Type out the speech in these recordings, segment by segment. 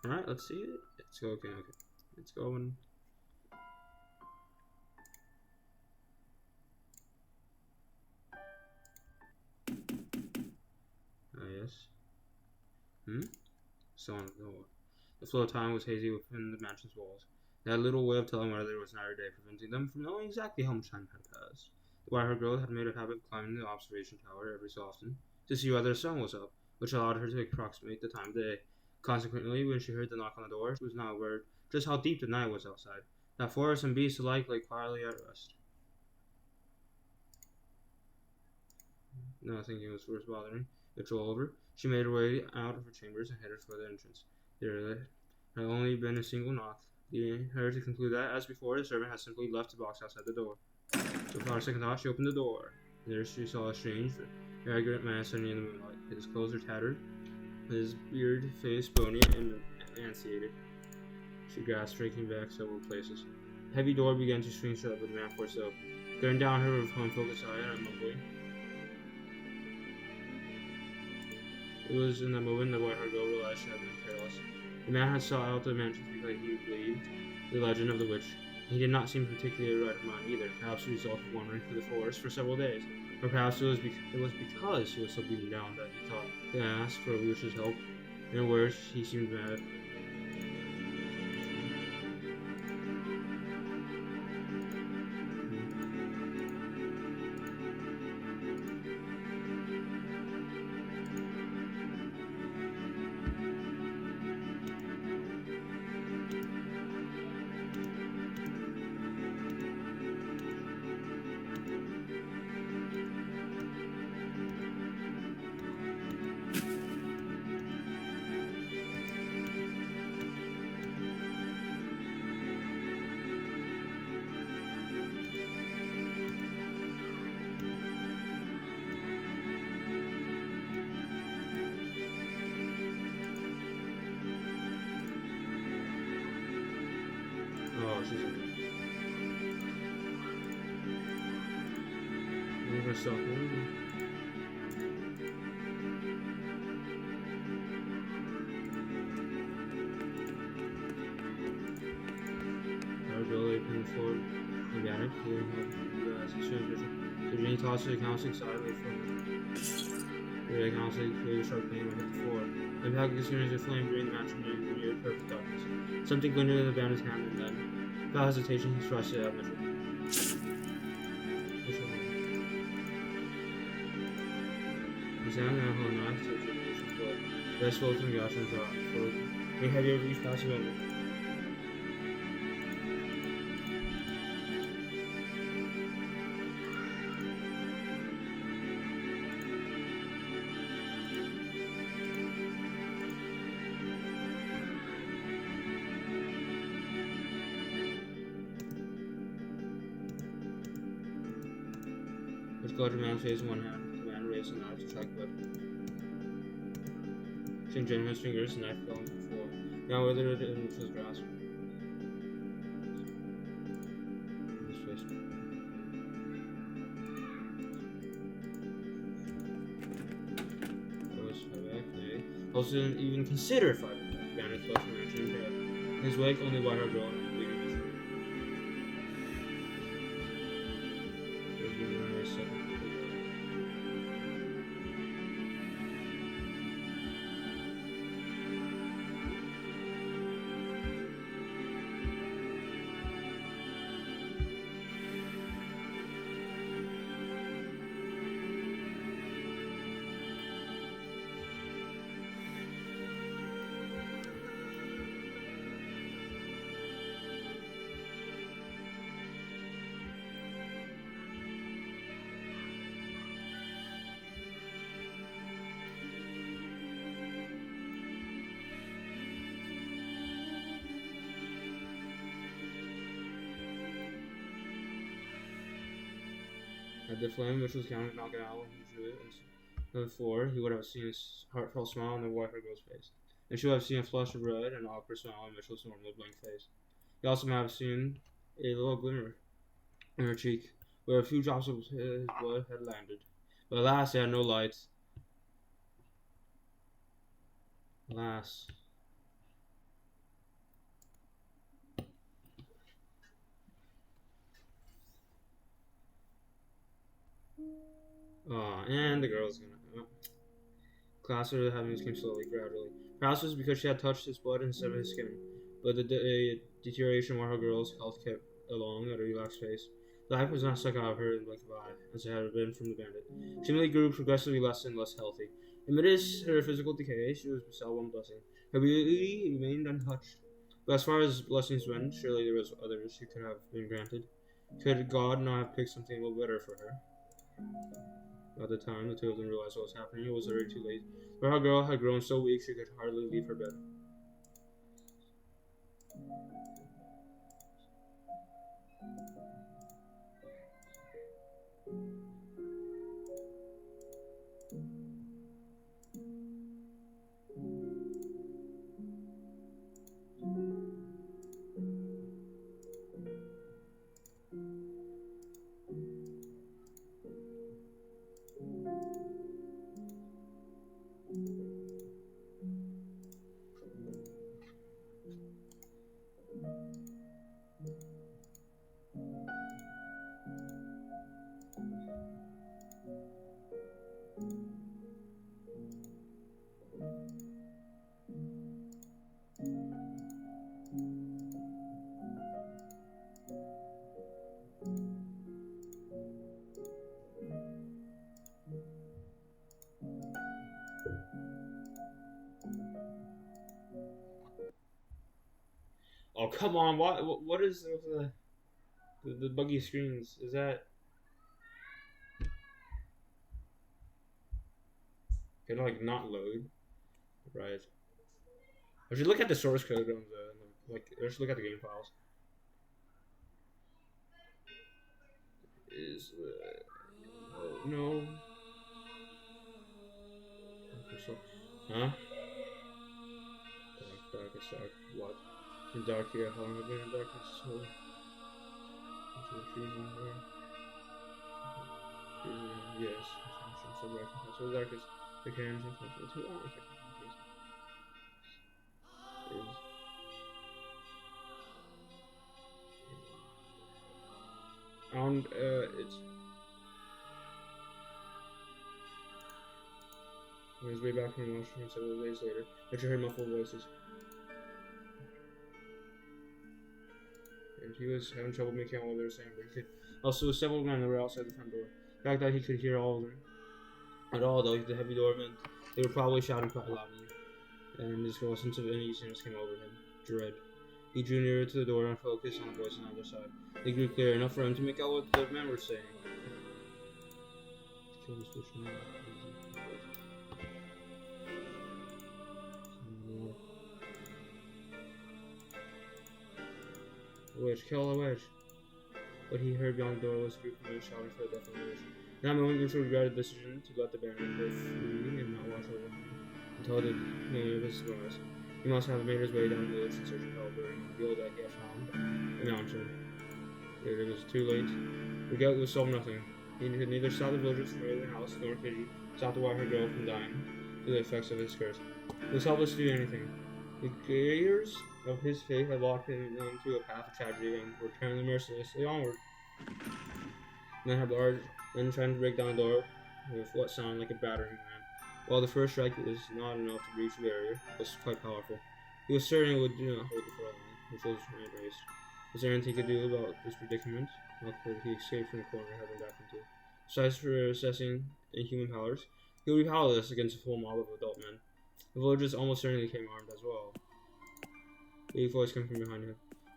Alright, let's see it. Let's go. Okay. It's going. Yes. So on the door. The flow of time was hazy within the mansion's walls. They had little way of telling whether there was night or day, preventing them from knowing exactly how much time had passed. The white-haired girl had made a habit of climbing the observation tower every so often to see whether the sun was up, which allowed her to approximate the time of day. Consequently, when she heard the knock on the door, she was now aware just how deep the night was outside. That forest and beasts alike lay quietly at rest. Now thinking was worth bothering, the troll over, she made her way out of her chambers and headed for the entrance. There had only been a single knock, leading her to conclude that, as before, the servant had simply left a box outside the door. So without a second thought, she opened the door. There she saw a strange, arrogant man standing in the moonlight. His clothes were tattered, his beard, face bony and emaciated. She grasped, striking back several places. The heavy door began to swing shut, but the man forced it open. Staring down her with unfocused eye and mumbling. It was in that moment that white-haired girl realized she had been careless. The man had sought out the mansion because he believed the legend of the witch. He did not seem particularly right of mind either, perhaps the result of wandering through the forest for several days. Or perhaps it was because he was so beaten down that he thought to ask for a witch's help. In words, he seemed mad. Oh, she's leave herself alone. Our ability to move forward organic, healing help as a vision. So Jenny tossed the counseling sideways from the counseling created a sharp pain when it hit the floor. The impact experienced a flame during the match and near perfect darkness. Something glinted in the bandit's hand and then, without hesitation, he thrust it at Mitchell. He sang and held a knife to the nation's blood. Red swelled from the ocean's arm, made heavier with each passing moment. With clutch man's face in one hand, the man raised a knife to strike blood. Seeing Jenny's fingers, the knife fell onto the floor. Now withered in Mitchell's grasp. His face. That was back. Also didn't even consider fighting back. Bandit clutched the man's head. In his wake, only white-haired girl and bleeding Mitchell. There's been a nice second. At the flame, which was counted knocking out when he drew it into the floor, he would have seen his heartfelt smile on the white-haired girl's face. And she would have seen a flush of red and awkward smile on Mitchell's normally blank face. He also might have seen a little glimmer in her cheek, where a few drops of his blood had landed. But alas, it had no light. Alas. And the girl's gonna. Class of the heavens came slowly, gradually. Perhaps it was because she had touched his blood instead of his skin, but the deterioration of her girl's health kept along at a relaxed pace. Life was not sucked out of her in the blink of an eye, as it had been from the bandit. She merely grew progressively less and less healthy. Amidst her physical decay, she was bestowed one blessing. Her beauty remained untouched. But as far as blessings went, surely there was others who could have been granted. Could God not have picked something a little better for her? By the time the two of them realized what was happening, it was already too late. The little girl had grown so weak she could hardly leave her bed. Oh, come on! What is the buggy screens? Is that gonna like not load? Right. I should look at the source code on I should look at the game files. Is oh no. Huh? Darkest dark. What? In dark here, how long have I been in darkness? So into the freezing air. Yes. So bright. So the darkest. The cans and comfort. Too long. Is on it's on his way back from Washington several days later. Richard heard muffled voices. And he was having trouble making out what they were saying, but he could also several men that were outside the front door. The fact that he could hear all of them at all, though, the heavy door meant they were probably shouting quite loudly, and this girl's sense of uneasiness came over him. Dread. He drew nearer to the door and focused on the voice on the other side. They grew clear enough for him to make out what the men were saying. Kill this fish now. Witch, kill the witch. What he heard beyond the door was a group of men shouting for the death of the witch. In that moment, Richard regretted the decision to let the bandit go free and not watch over him until the moment of his demise. He must have made his way down the village in search of help, and revealed that he had found a mountain. But it was too late. Regret would solve nothing. He could neither stop the villagers from raiding the house, nor could he stop the her girl from dying through the effects of his curse. He was helpless to do anything. The gears of his fate had locked him into a path of tragedy and were turning mercilessly onward. Men had barged and trying to break down the door with what sounded like a battering ram. While the first strike was not enough to breach the barrier, it was quite powerful. He was certain it would not hold it for long, which was raised. Was there anything he could do about this predicament? How could he escape from the corner he had been backed into? Besides for assessing inhuman powers, he would be powerless against a full mob of adult men. The villagers almost certainly came armed as well. A weak voice came from behind him.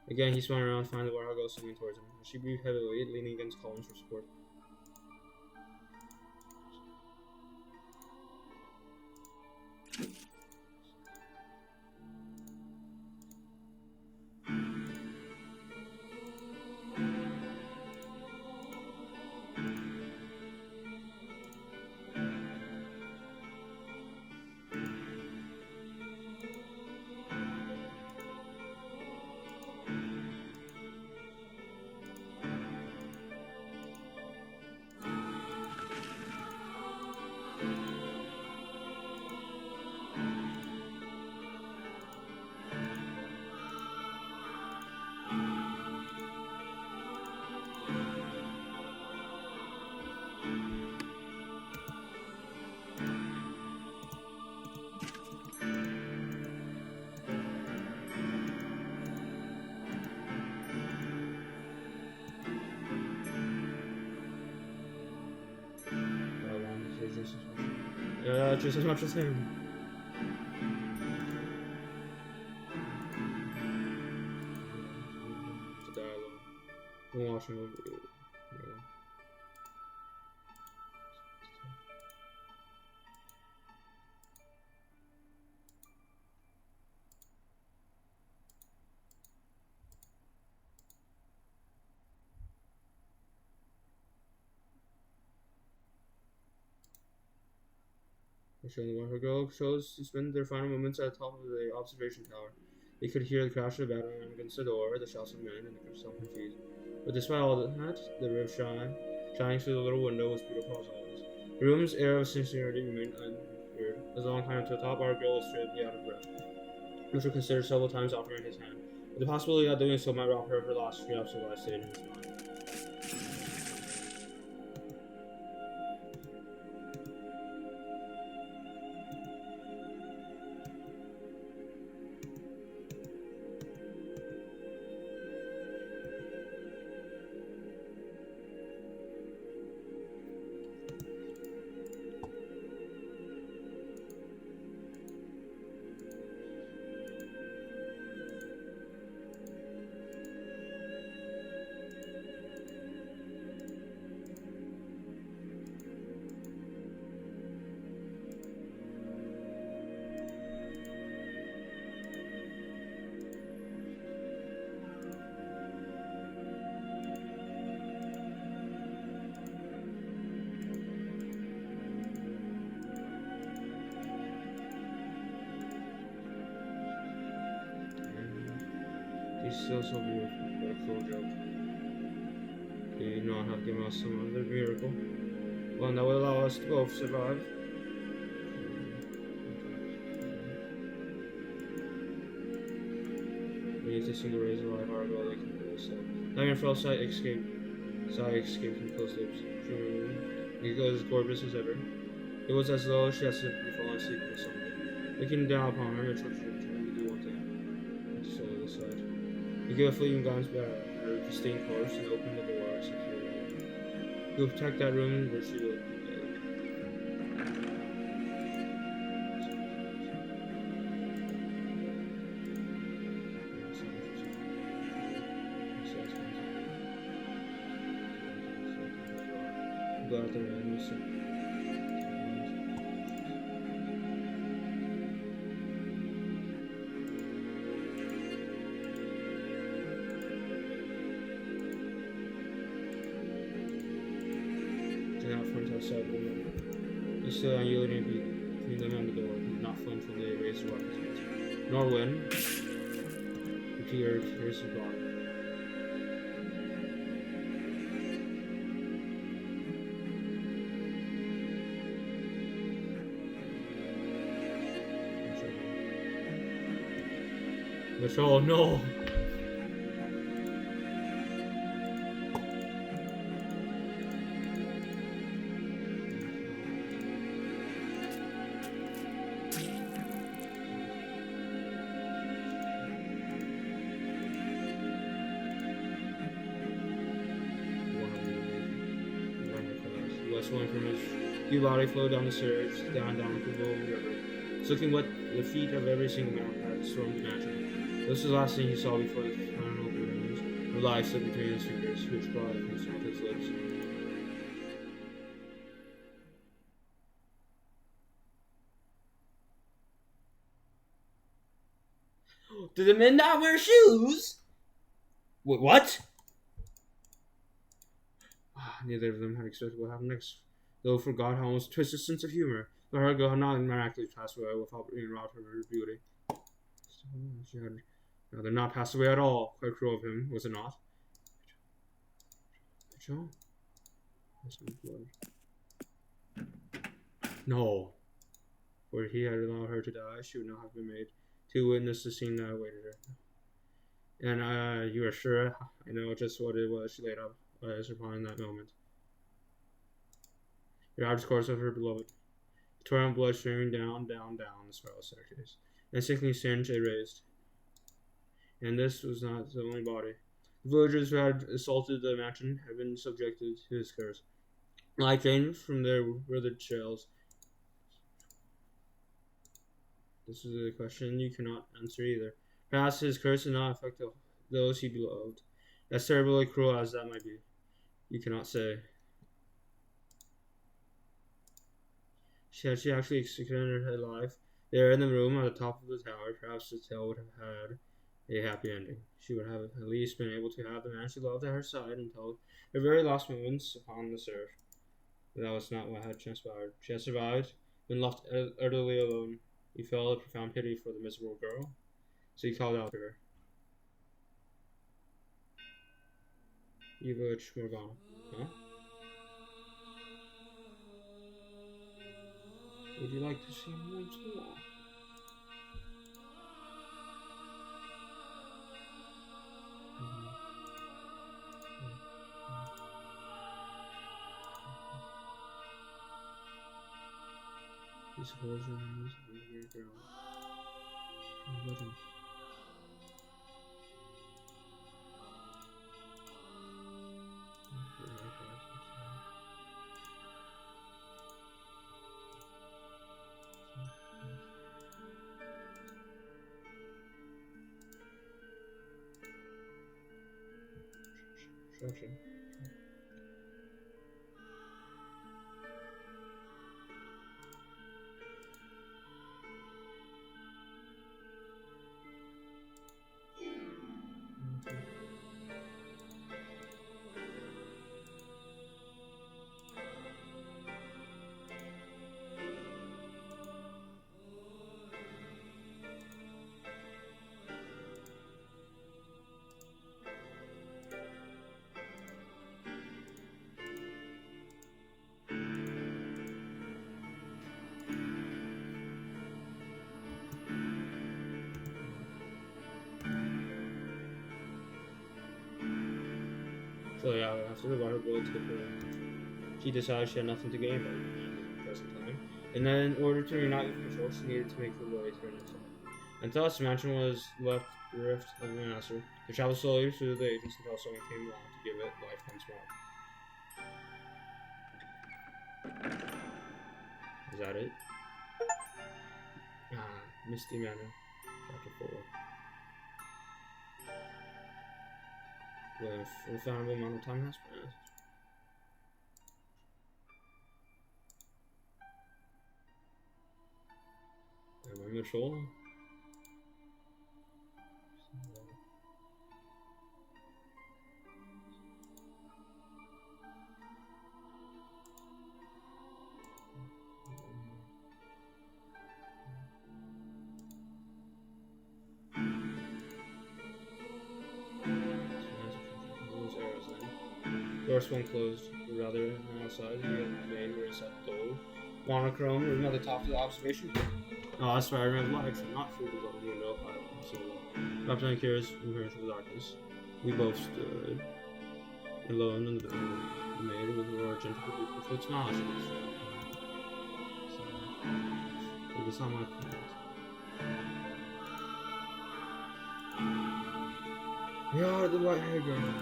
Again, he spun around to find the warhog swimming towards him. She breathed heavily, leaning against columns for support. just as much as him. To die alone. I'm watching over you. Showing one her girl chose to spend their final moments at the top of the observation tower. They could hear the crash of the battle ram against the door, the shouts of men, and the self confused. But despite all that, the rib shining through the little window was beautiful as always. The room's air of sincerity remained unweird. As long climbed to the top, our girl was strangely out of breath, which would consider several times offering his hand. But the possibility that doing so might rob her of her last scraps of life stayed in his mind. He's still so beautiful, what a cruel joke. Do you not have given us some other miracle? One that would allow us to both survive? Beneath the single rays of light, our goal they completely said. Diamond fell sight escaped from closed lips. He was as gorgeous as ever. It was as though she had simply fallen asleep in the sunlight. Looking down upon her, Mitchell turned to do one thing. To slowly aside. He gave a fleeting glance back at her pristine course and opened the door securely. He would protect that room where she would be dead. Go out there and listen. Not flinch outside the window. He stood unyielding between them and the door, did not flinch when they raised their weapons. Nor when he heard his body. Michelle, no! Swung from his huge body flowed down the stairs, down the river, soaking wet the feet of every single man that stormed the mansion. This was the last thing he saw before the final rooms. The life slipped between his fingers, which brought him to his lips. Did the men not wear shoes? Wait, what? Neither of them had expected what happened next, though forgot how almost twisted sense of humor. But her girl had not miraculously passed away without being robbed of her beauty. She had rather not passed away at all. Quite cruel of him, was it not? Joe? No. For he had allowed her to die, she would not have been made to witness the scene that awaited her. And you are sure I know just what it was she laid up eyes upon that moment. The rapid course of her beloved. The torrent of blood streaming down the spiral staircase. And a sickly stench it raised. And this was not the only body. The villagers who had assaulted the mansion had been subjected to his curse. Like drained from their withered shells, This is a question you cannot answer either. Perhaps his curse did not affect those he beloved. As terribly cruel as that might be, you cannot say. Had she actually extended her life there in the room at the top of the tower, perhaps the tale would have had a happy ending. She would have at least been able to have the man she loved at her side until her very last moments upon this earth. But that was not what had transpired. She had survived, been left utterly alone. He felt a profound pity for the miserable girl, so he called out to her. Fata Morgana. Huh? Would you like to see him once more? He supposed her name was a weird girl from legend. Structure. So yeah, after the water boiled took her, she decided she had nothing to gain by the present time, and that in order to unite with control, she needed to make her way through an exile. And thus, the mansion was left bereft of an answer. They traveled slowly through the ages until someone came along to give it life once more. Is that it? Misty Manor, Chapter 4. With a foundable amount of time has passed. Am I mature? Door swung closed, or rather, on the outside, the maid where it sat the door. Monochrome room at the top of the observation room. Oh, that's why I remember lights and not through the little window so wrapped in curious and heard into the darkness. We both stood alone in the maid with a gentle beautiful smile. It was not my fault. We are the white haired girl.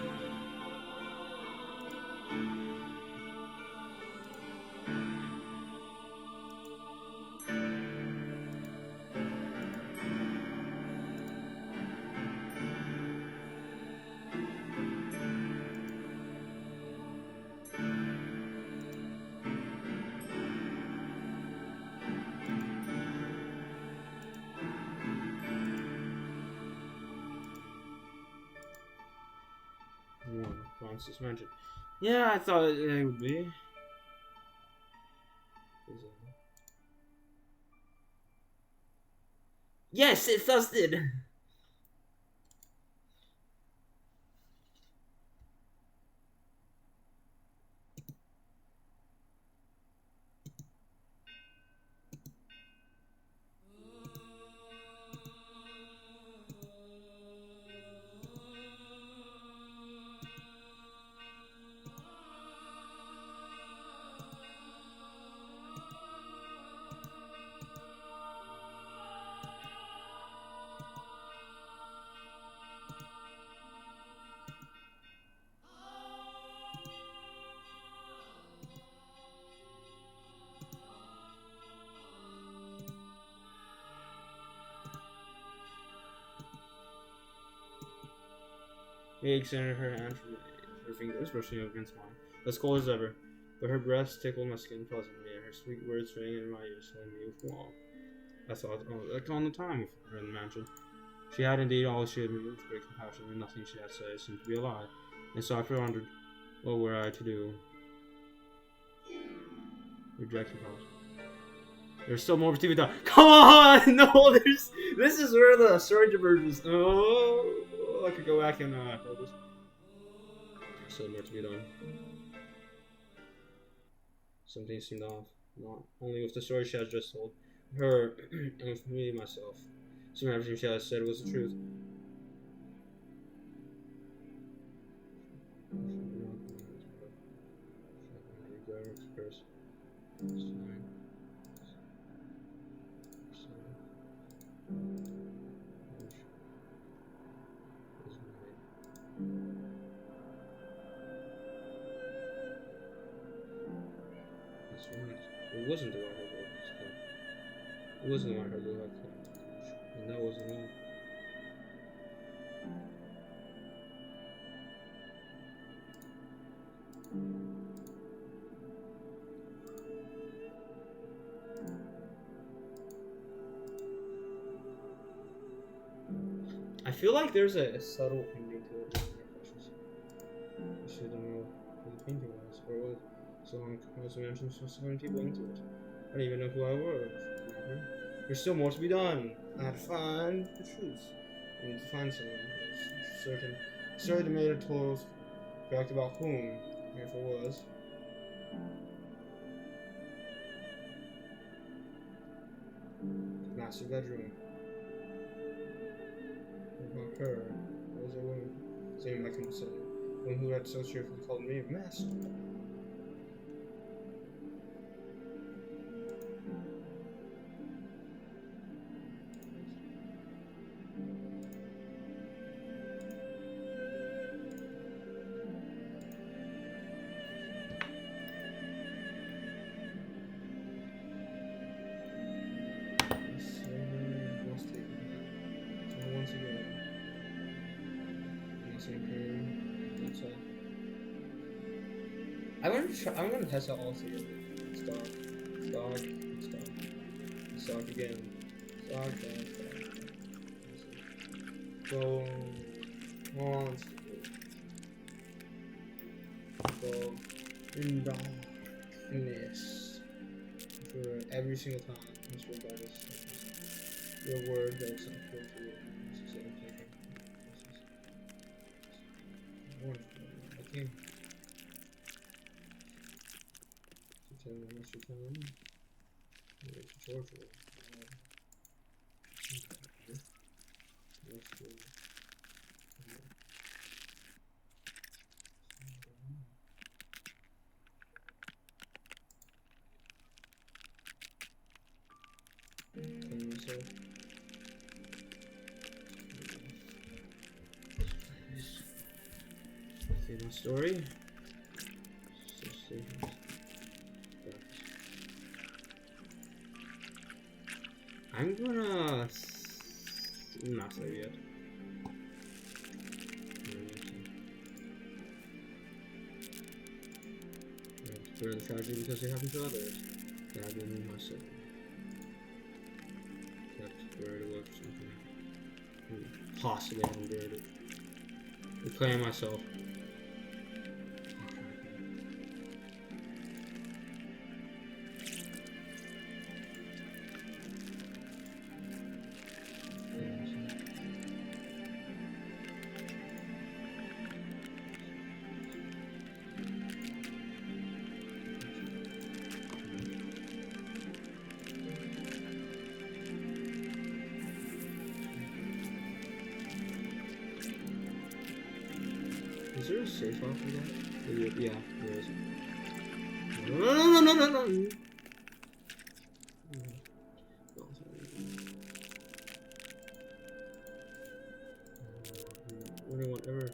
Francis mentioned. Yeah, I thought it would be. Yes, it thus did. He extended her hand from her fingers, brushing up against mine, as cold as ever. But her breath tickled my skin pleasantly, and her sweet words rang in my ears, filling me with warmth. I thought, like on the time with her in the mansion. She had indeed all she had me with great compassion, and nothing she had said seemed to be a lie. And so I wondered, what were I to do? Reject compassion. There's still more to be done. Come on! No, this is where the story diverges. Oh, I could go back and hold this. There's still more to be done. Something seemed off. Not only with the story she had just told her, and with me myself. Soon everything she had said was the truth. It wasn't the one I heard. It wasn't the one I heard. And that wasn't all. I feel like there's a subtle ending to it. I should don't know who the painting was, or what. So long as I mentioned so many people into it. I don't even know who I was. There's still more to be done. I had to find the truth. I need to find someone certain. Sorry the maid had told correct about whom, if it was. Master bedroom. About her. What was a woman? Same like himself. One who had so cheerfully called me master. I'm gonna test out all together. Stop. Stop again. Stop. Go on. Go in darkness. For every single time. Just regardless. Your word that's not for you. This is everything. Okay. Unless you tell them, it's torture. See my story. I'm gonna not say yet. For the tragedy because it happened to others. That I didn't myself. Kept worried about something. Possibly unbearable it. Reclaim myself. Is there a safe off of that? Yeah, there is. No. Whatever.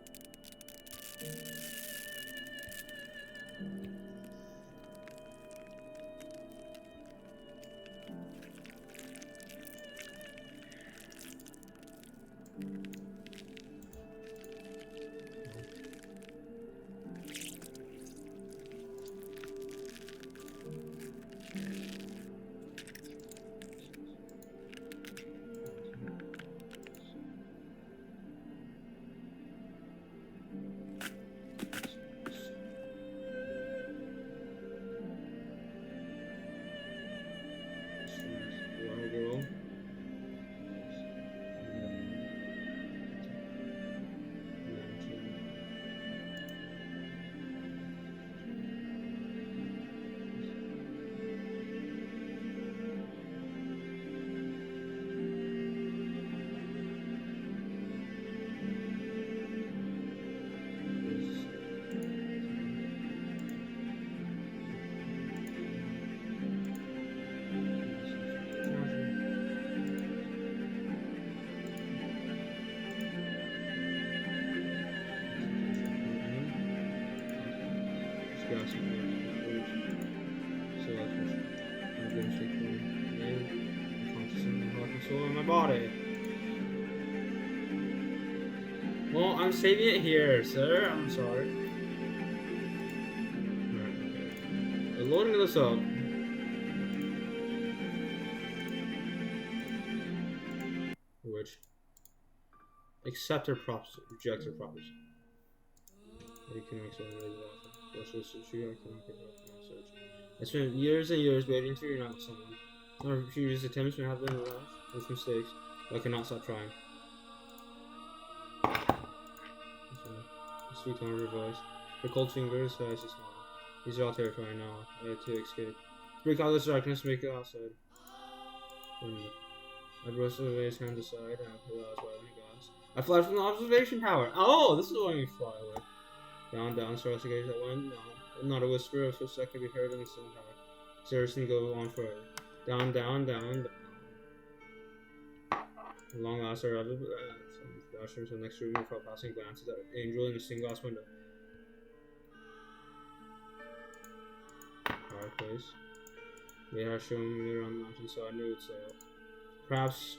gas and so that's what I'm going to take for me. Conscious of my heart and soul in my body. Well, I'm saving it here, sir. I'm sorry. Alright, okay. We're loading this up. Which accept her proposition, reject her proposition. You can make someone raise it off. What's this issue? I cannot get up from my search. I spent years and years waiting to reunite with someone. My previous attempts may have been realized with mistakes, but I cannot stop trying. The sweet tone of her voice, her cold fingers, her icy smile. These are all terrifying now. I had to escape. Break out this darkness, make it outside. I brushed away his hands aside, and I realized why I glass. I fled from the observation tower. Oh, this is why we fly away. Down, down, stars again that went down. Not a whisper of footsteps could be heard in the stone tower. Stairs can go on forever. Down, down, down, down. At long last, I arrived at the washroom to the next room and felt passing glances at an angel in a stained glass window. Fireplace. They had shown me around the mountain, so I knew it would sail. Perhaps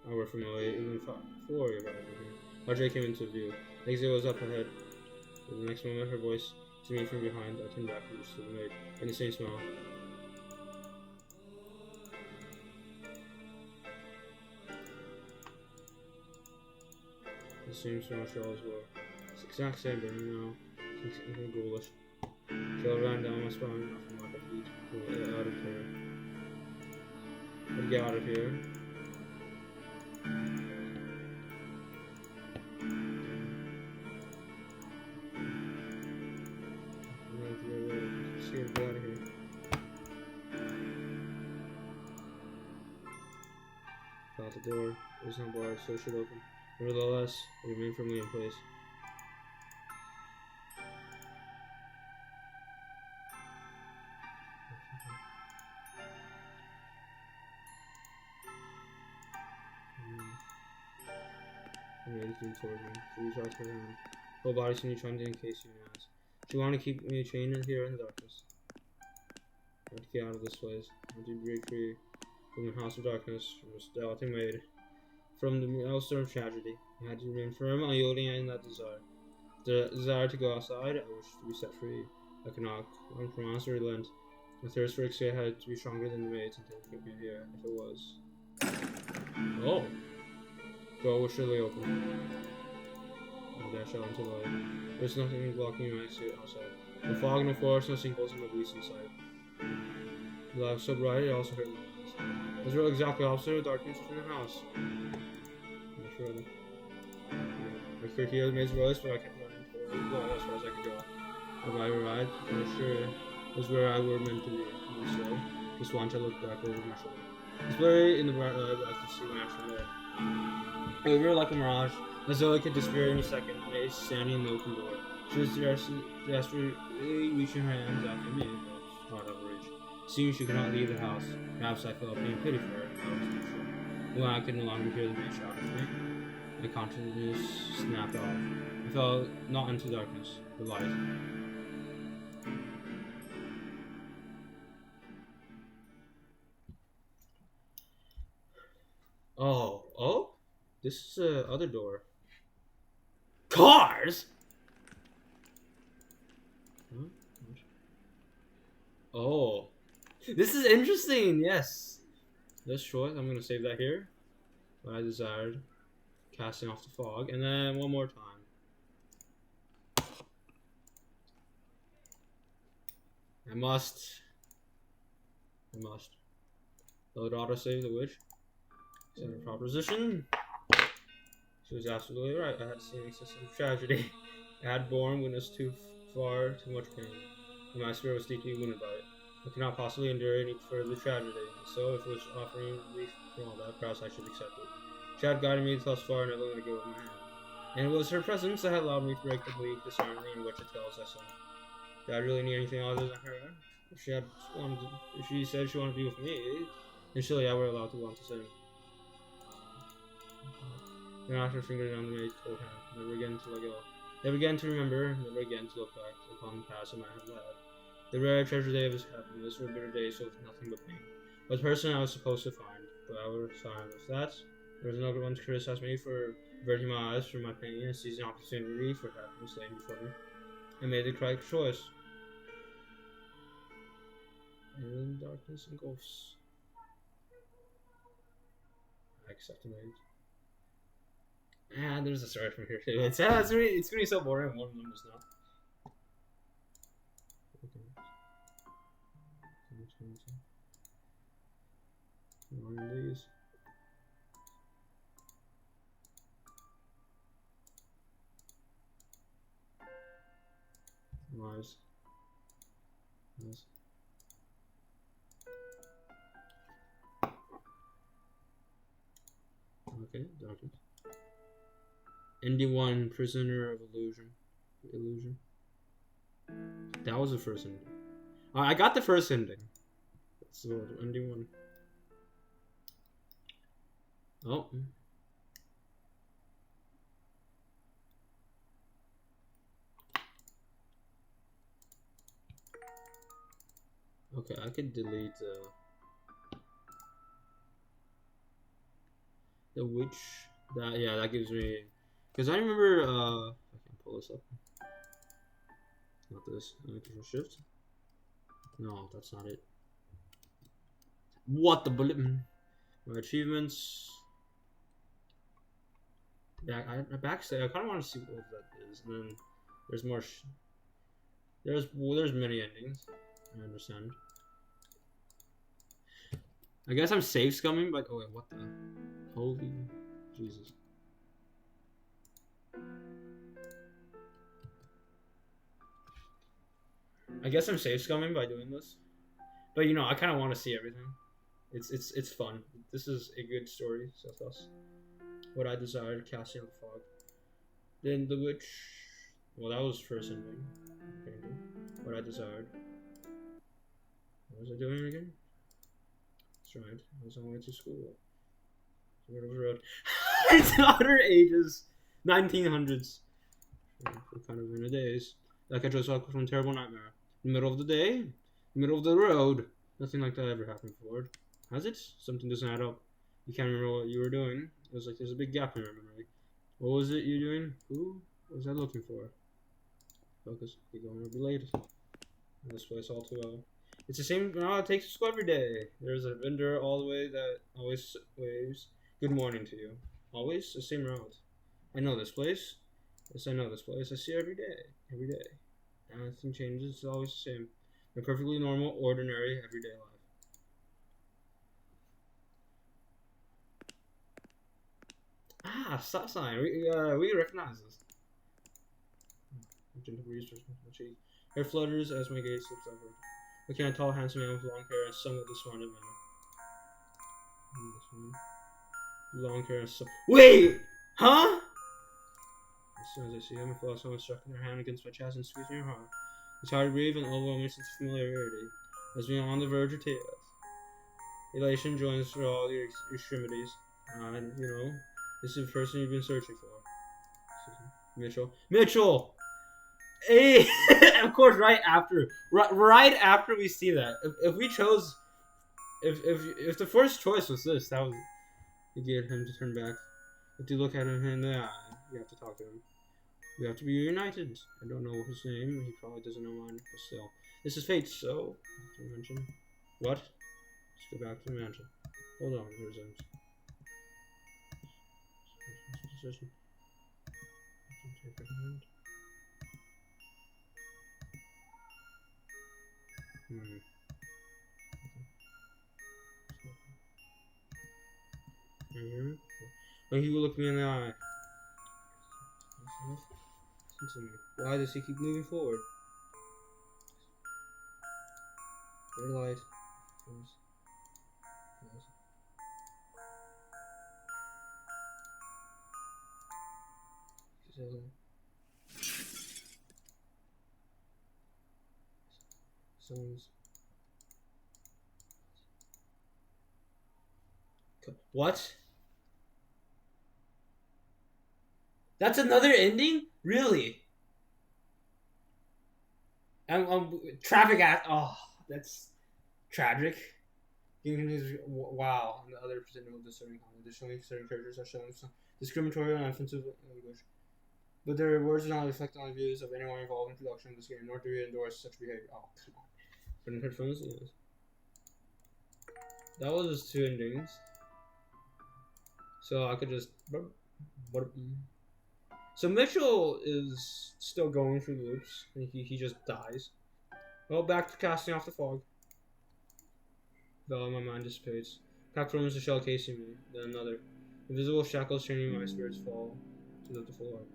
I were familiar even before you arrived here. Audrey came into view. The exit was up ahead. In the next moment, her voice to me from behind. I turned back and stood and made an insane smile. The same smile she always wore. It's the exact same, but now something ghoulish. Chill ran down my spine, off my feet. Get out of here. I'd get out of here. Get out of here. Got the door. It was not barred, so it should open. Nevertheless, it remained firmly in place. I made it through towards me. She reached out her hand. Whole body seemed trying to encase you in eyes. She wanted to keep me chained in here in the darkness. I had to get out of this place. I had to break free from the house of darkness, from the skeleton made, from the maelstrom of tragedy. I had to remain firm, unyielding in that desire. The desire to go outside, I wished to be set free. I could not promise or relent. My thirst for escape had to be stronger than the maid's until it kept me here, if it was. Oh! The door was surely open. I dashed out into the light. There's nothing blocking my exit outside. No fog, no forest, no sinkholes, and no beast in sight. The light was so bright, it also hurt my eyes. It was really exactly opposite of darkness within the house. I'm sure I could hear the maid's voice, but I kept running forward as far as I could go. If I arrived, I was sure it was where I were meant to be. So, just once I looked back over my shoulder. It's blurry in the bright light, but I could see my actual there. It was really like a mirage, as though it could disappear any second. The maid standing in the open door. She was desperately reaching her hands after me, but not out of reach. Seeing she could not leave the house, perhaps I felt pain and pity for her. I was not sure. When I could no longer hear the maid shout at me, my consciousness snapped off. I fell not into darkness, but light. Oh? This is the other door. Cars? Huh? Oh. This is interesting, yes. This choice, I'm gonna save that here. What I desired. Casting off the fog, and then one more time. I must. Load auto save the witch. Set a proposition. She was absolutely right. I had seen excessive tragedy. I had borne witness too much pain. And my spirit was deeply wounded by it. I could not possibly endure any further tragedy. So, if it was offering relief from all that, perhaps I should accept it. She had guided me thus far, never let go of my hand. And it was her presence that had allowed me to break the bleak, disharmony, and wretched tales I saw. Did I really need anything other than her? If she said she wanted to be with me, then surely I were allowed to want to sing. Then after her fingers on the maid's cold hand, never again to let go. Never again to remember, never again to look back upon the past I might have had. The rare treasure day of his happiness were bitter days filled with nothing but pain. What person I was supposed to find, but I was silent. That there was another one to criticize me for averting my eyes from my pain and seizing opportunity for happiness laying before me. I made the correct choice. And darkness engulfs. I accept it. Ah, there's a story from here too. It's gonna be so boring. One of them is not. One of these. Wise. Yes. Okay, darkness. ND1, Prisoner of Illusion. Illusion. That was the first ending. I got the first ending. So ND1. Oh. Okay, I could delete the witch. That gives me, because I remember I can pull this up. Not this. Control Shift. No, that's not it. What the bullet? My achievements. Yeah, I backstage. I kind of want to see what that is. And then there's more. There's many endings. I understand. I guess I'm safe scumming, but oh wait, what the? Holy Jesus. I guess I'm safe scumming by doing this, but you know, I kind of want to see everything. It's fun. This is a good story. So thus, what I desired, casting out the fog. Then the witch. Well, that was first ending. What I desired. What was I doing again? That's right. I was on my way to school. Middle of the road. It's utter ages. 1900s. We're kind of in the days. Like I just woke from a terrible nightmare. In the middle of the day, middle of the road. Nothing like that ever happened before. Has it? Something doesn't add up. You can't remember what you were doing. It was like there's a big gap in your memory. What was it you doing? Who was I looking for? Focus. You're going to be late. This place all too well. It's the same route it takes to school every day. There's a vendor all the way that always waves good morning to you. Always the same route. I know this place. Yes, I know this place. I see it every day. Every day. Nothing changes. It's always the same. A perfectly normal, ordinary, everyday life. Ah, stop sign. We recognize this. Gentle breeze touches my cheek. Hair flutters as my gaze slips upward. Looking at a tall, handsome man with long hair and somewhat despondent manner. Long hair and wait! Huh? As soon as I see him, I feel like someone struck their hand against my chest and squeezed my heart. It's hard to breathe and overwhelming sense of familiarity as we are on the verge of tears. Elation joins for all your extremities. And, you know, this is the person you've been searching for. Mitchell. Mitchell! Hey! Of course, right after we see that. If we chose... If the first choice was this, that was... to get him to turn back. If you look at him in the eye, you have to talk to him. We have to be reunited. I don't know his name. He probably doesn't know mine, but still. This is fate, so... Mansion. What? Let's go back to the mansion. Hold on, there's a... Position. Take your hand. When he will look me in the eye. Listen to me. Why does he keep moving forward? Red light. Someone's... What? That's another ending? Really? Traffic at. Oh, that's tragic. Wow. On the other percent of the certain comment, additionally, certain characters are showing some discriminatory and offensive language. But their words do not reflect on the views of anyone involved in production of this game, nor do we endorse such behavior. Oh, come on. Putting headphones? Yes. That was just two endings. So I could just. So Mitchell is still going through loops, and he just dies. Well, back to casting off the fog. Though my mind dissipates. Packed rooms the shell casing me, then another. Invisible shackles chaining my spirits fall to the floor.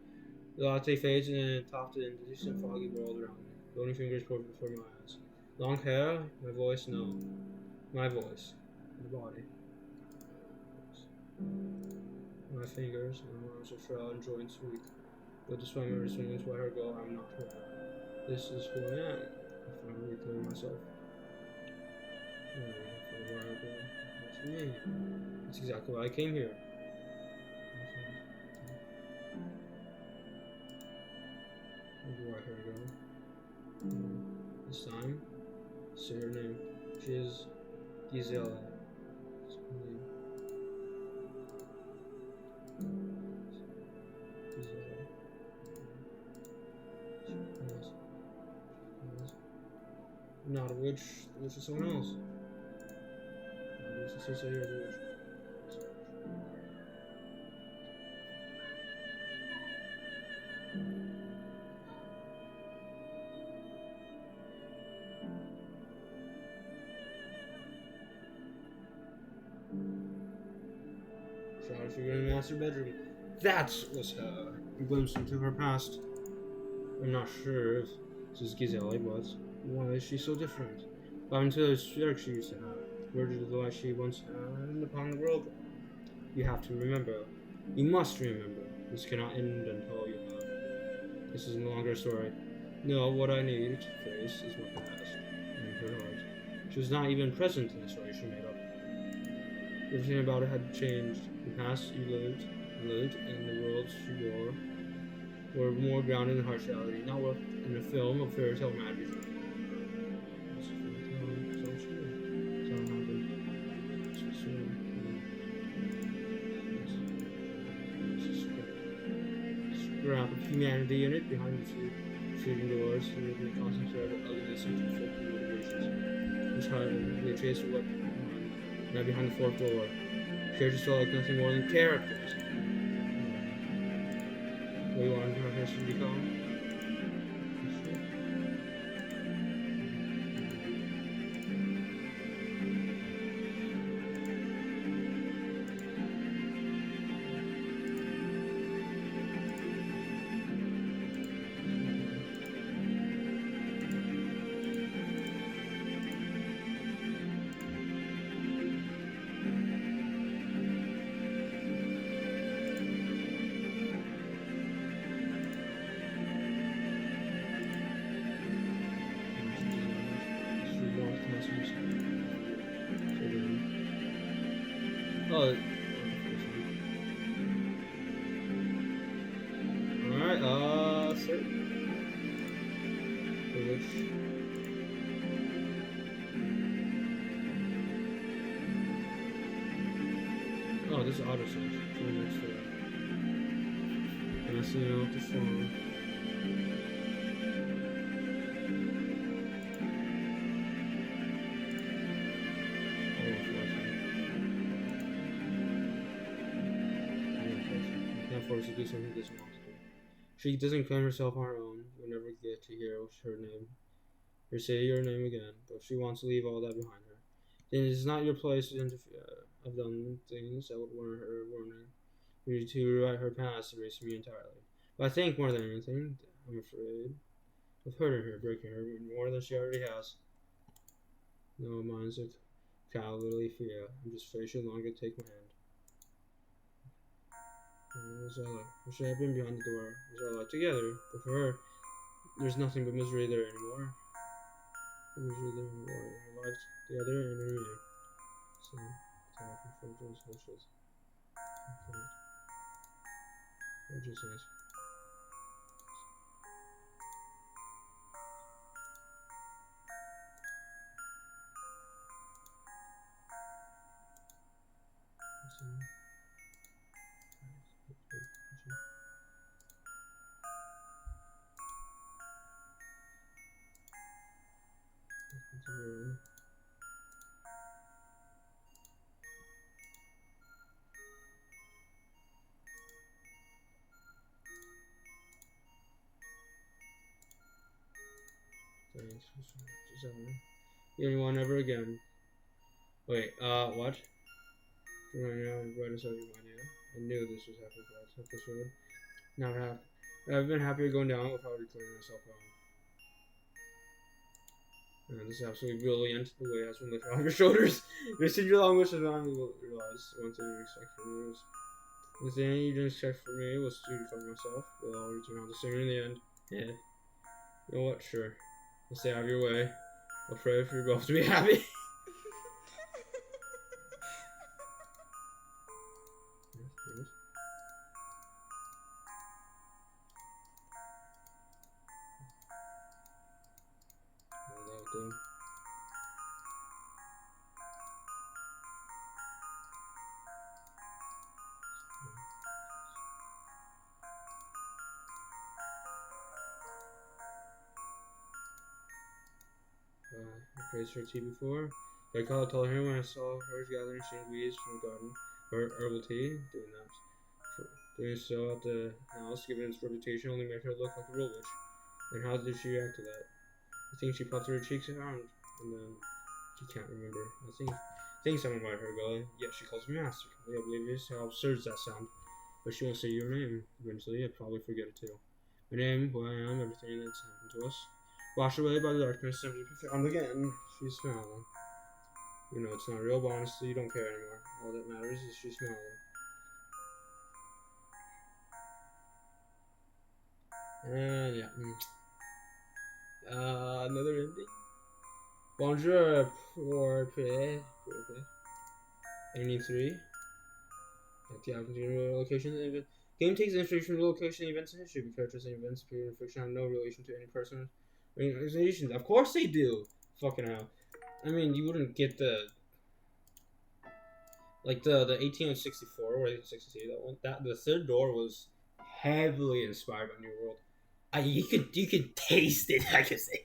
The latte fades and then topped in the distant foggy world around me. Bony fingers pour before my eyes. Long hair, my voice, no. My voice. The body. My fingers, my arms are frail and joints weak. But despite my response to her go, I'm not her. This is who I am. I finally reclaim myself. It's me. That's exactly why I came here. Where do I hear go? This time, say her name. She is Gisela. Not a witch. The witch is someone else. The witch is a witch. Try to figure in the master bedroom. That was her. A glimpse into her past. I'm not sure if this is Giselle, but why is she so different? But into the spirit she used to have. Where did the light she once had upon the world go? You have to remember. You must remember. This cannot end until you have. This is no longer a story. No, what I need to face is my past and her heart. She was not even present in the story she made up. Everything about it had changed. The past you lived, and the worlds you wore were more grounded in harsh reality, not what in a film of fairy tale magic. Scrap of humanity in it behind the shooting doors, the constant thread of ugliness and conflicting motivations. Which however they chased what now behind the fourth door. Characters felt like nothing more than characters. What you want her to become? Oh. Alright, sir. Oh, this is auto search. Passing out the phone. Forced to do something she doesn't want to do. She doesn't claim herself on her own. We'll never get to hear her name or say your name again, but she wants to leave all that behind her. Then it is not your place to interfere. I've done things that would warrant her warning. You need to rewrite her past, erase me entirely. But I think more than anything, I'm afraid of hurting her, breaking her more than she already has. No, mine's a cowardly fear. I'm just afraid she'll no longer take my hand. We should have been behind the door. We are alive together, but for her, there's nothing but misery there anymore. Misery there anymore. Our lives together and in me. So, talking for those wishes. What just says? Anyone ever again? Wait, what? Right now, right as I idea. I knew this was happening for us. This road. Not happy. I've been happier going down without reclaiming myself home. This is absolutely brilliant. The way has been lifted off your shoulders. You see your long wish is not realized. One thing you expect from me was. The thing you didn't expect from me was to recover myself. But I'll return out the singer in the end. Yeah. You know what? Sure. I'll stay out of your way. I'll pray for you both to be happy. I praised her tea before. I told her when I saw her gathering singed weeds from the garden for herbal tea, doing so at the house, given its reputation, only made her look like a real witch. And how did she react to that? I think she puffed her cheeks around, and then she can't remember. I think someone might heard going, yeah, she calls me master. I believe it is. How absurd does that sound? But she won't say your name. Eventually, I'd probably forget it too. My name, who I am, everything that's happened to us. Washed away by the darkness, simply found again. She's smiling. You know it's not real, but honestly, you don't care anymore. All that matters is she's smiling. And yeah. Another ending. Bonjour, pour paix. 83. Like the opportunity location. Game takes inspiration from location, events, and history. Characters and events appear in fiction have no relation to any person. Organizations. Of course they do. Fucking hell. I mean, you wouldn't get the 1864 or 1863. That one. The third door was heavily inspired by New World. You could taste it. I could say.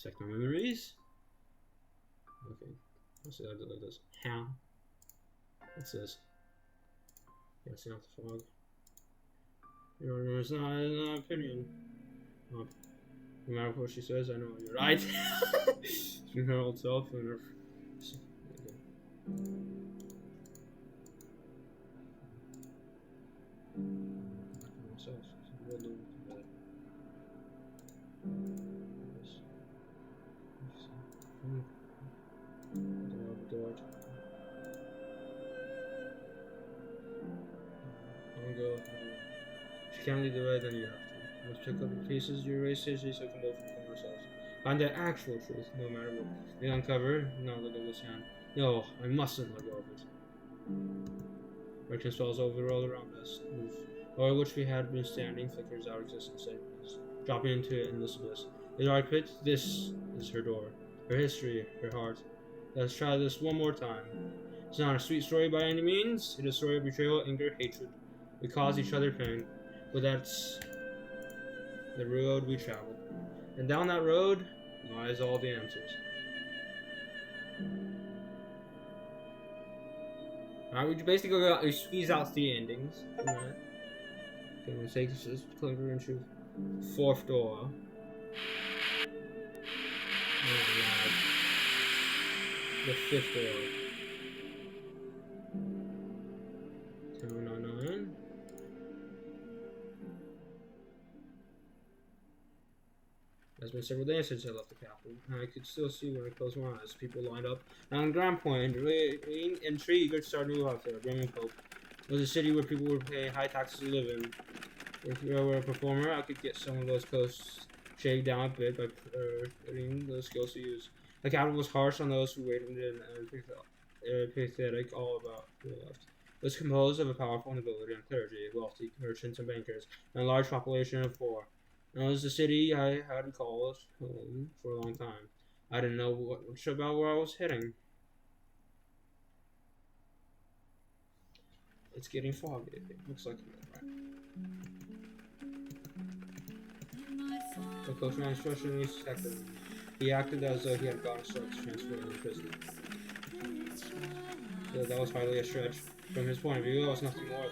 Check my memories. Okay. Let's see how I do like this. How? What's this? Yeah, see out the fog. It's not an opinion. No matter what she says, I know you're right. From her old self and her. Okay. Myself. We'll do it. If you can't lead the way, then you have to. Let's pick up the pieces you erase history so we can both become ourselves. Find the actual truth, no matter what. They uncover, not let go of this hand. No, I mustn't let go of it. Darkness falls over all around us. Over which we had been standing flickers our existence, dropping into an endless abyss. The dark pit, this is her door. Her history, her heart. Let's try this one more time. It's not a sweet story by any means. It is a story of betrayal, anger, hatred. We cause each other pain. But that's the road we travel. And down that road lies all the answers. Alright, we basically squeeze out 3 endings from that. Okay, I'm gonna take this clever and truth. 4th door. Oh god. The 5th door. 799. It's been several days since I left the capital, and I could still see when I closed my eyes. People lined up on Grand Point, intrigued or starting to move out there, bringing hope. It was a city where people would pay high taxes to live in. If I were a performer, I could get some of those coasts shaved down a bit by putting those skills to use. The capital was harsh on those who waited and pathetic all about the left. It was composed of a powerful nobility and clergy, wealthy merchants and bankers, and a large population of poor. It was the city I had called home for a long time. I didn't know much about where I was heading. It's getting foggy. It looks like right. The coachman instruction used to him. He acted as though he had gotten stuck transferred in prison. So that was hardly a stretch. From his point of view, it was nothing more.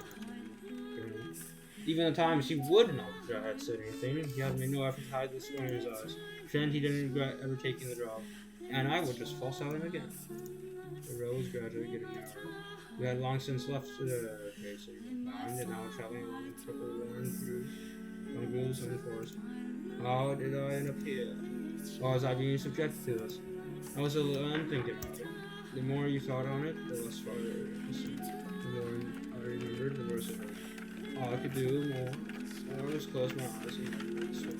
Even at times he would not had said anything. He had made no effort to hide the scorn in his eyes. Pretend he didn't regret ever taking the job. And I would just fall silent again. The road was gradually getting narrower. We had long since left the cave city behind, and now were traveling along purple-worn grooves in the forest. How did I end up here? Why was I being subjected to this? I was alone thinking about it. The more you thought on it, the less farther it seemed. The more I remembered, the worse it hurt. All I could do more was close my eyes and never swim.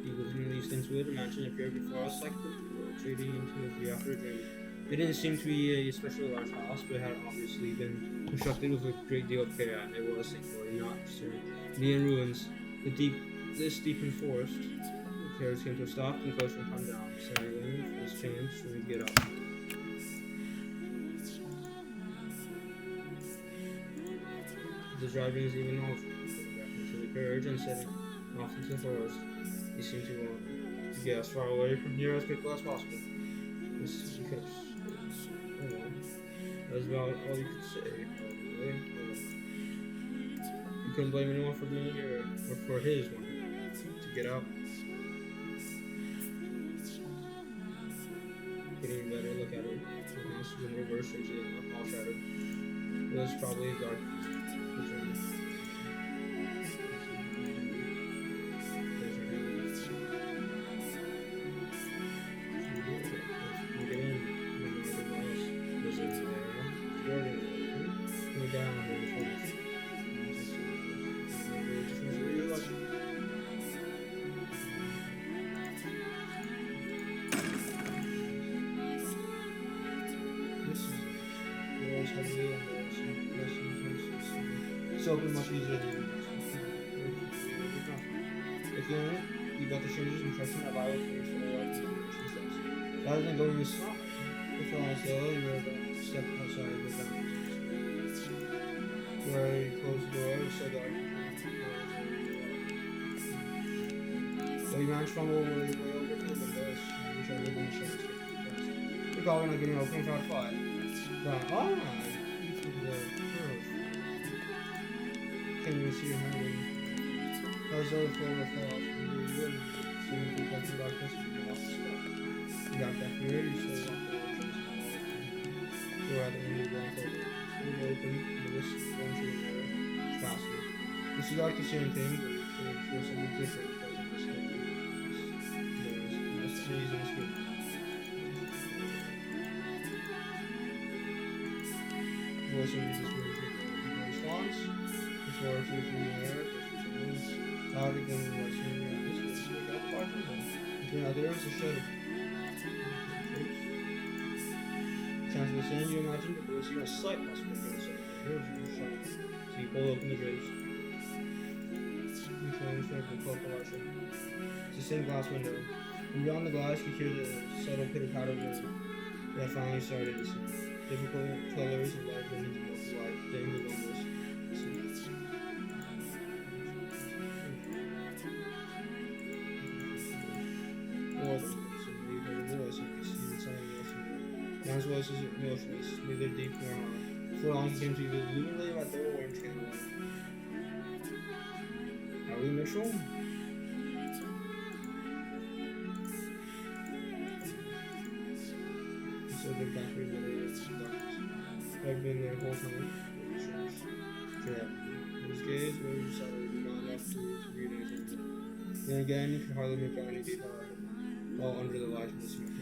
Eagles and these things would imagine appeared before us like the world treating into the after a dream. It didn't seem to be a especially large house, but it had obviously been constructed with a great deal of care, and it was thankfully not in ruins. This deep in forest, the carriage came to a stop and the coachman come down, sailing for his change so we get up. The driving is even more back into the carriage and setting off into the forest. He seemed to want to get as far away from here as quickly as possible. This because that was about all you could say. You couldn't blame anyone for being here or for his wanting to get out. Getting a better look at it. The house was in reverse and all shattered. It was probably dark. So much easier than if you're in it, you got the strangers impression that I was finished for the life steps. Rather than going with snot, if I was though, you were about to step outside the bounds. Where you closed the door, it was so dark. So you managed to fumble way over to the windows, and try to live in the shadows. You're probably not getting open without a fight. But, alright. Can you see your hand? As though the floor fell off, and you wouldn't see the reflected darkness of the off the spot. You got that fear, you still walked over to the door at the end of the blindfold. It was open, and the wrist going to the mirror. It's fastened. It's dark to see anything, but you feel something different because of this thing. There's a sneeze in the skin. Voice of this weird response. Before it was in the air, how did they know what's in there? This is what got far from them. Now there was a shadow. Sounds the same you imagined, but there was even a slight possibility of something. There was no shot. So you pull open the drapes. You find the corporation. It's the same glass window. And beyond the glass, you hear the subtle pitter-patter of the that finally started to see. Difficult colors of light running into light, dim the windows. Man's voice is emotionless, neither deep nor hard. For long he came to you illuminated by the orange candlelight. Are we Mitchell? So they're back where they are. I've been there the whole time. His gaze was solid, not enough to read anything. Then again, you could hardly make out any detail of it, all under the light of the smoke.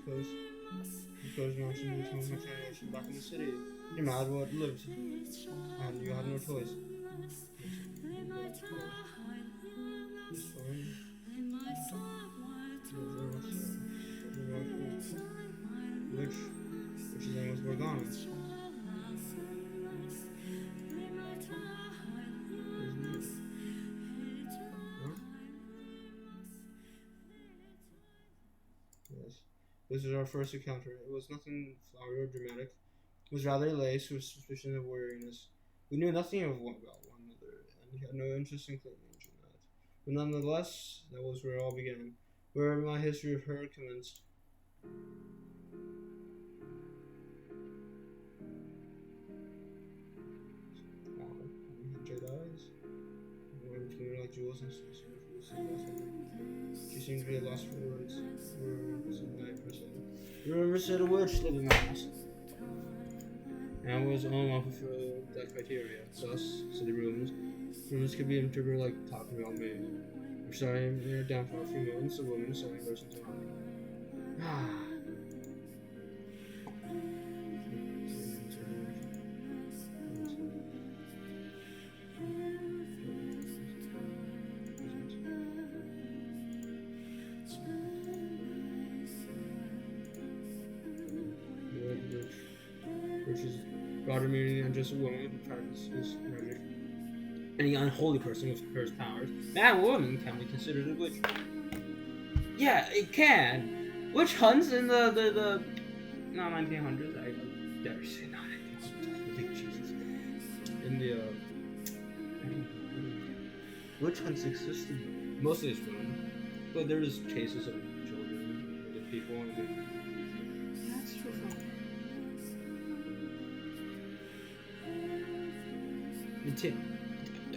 because you mentioned you told my generation back in the city. Your mad what lived, and you had no choice. This one, which which his name was Morgana. Huh? Yes. This was our first encounter. It was nothing flowery or dramatic. It was rather laced with suspicion of weariness. We knew nothing of about one another, and he had no interest in claiming that. But nonetheless, that was where it all began, where my history of her commenced. Jade eyes, one between like jewels and she seemed to be at loss for words. Rumor said a witch lived in my house. And was almost fulfilled that criteria. Thus, said the rumors could be interpreted like talking about me. I'm sorry, I'm near down for a few moments. A woman selling version to honor. Which is broader meaning than just a woman who practices magic. Any unholy person with cursed powers. Man or woman can be considered a witch. Yeah, it can. Witch hunts in the no 1900s. I dare say not 1900s. Big Jesus. In the witch hunts existed. Mostly it's women, but there's cases of children, other people, and that's for fun.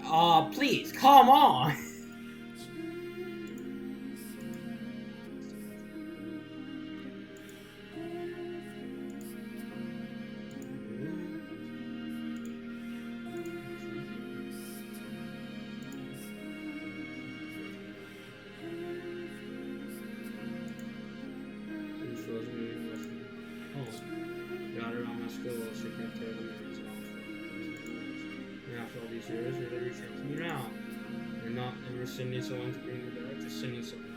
Oh, please, come on! Got her on my skull, she can't tear the minutes off. And after all these years, you're never changing me now. You're not ever sending someone to bring me back, just sending someone.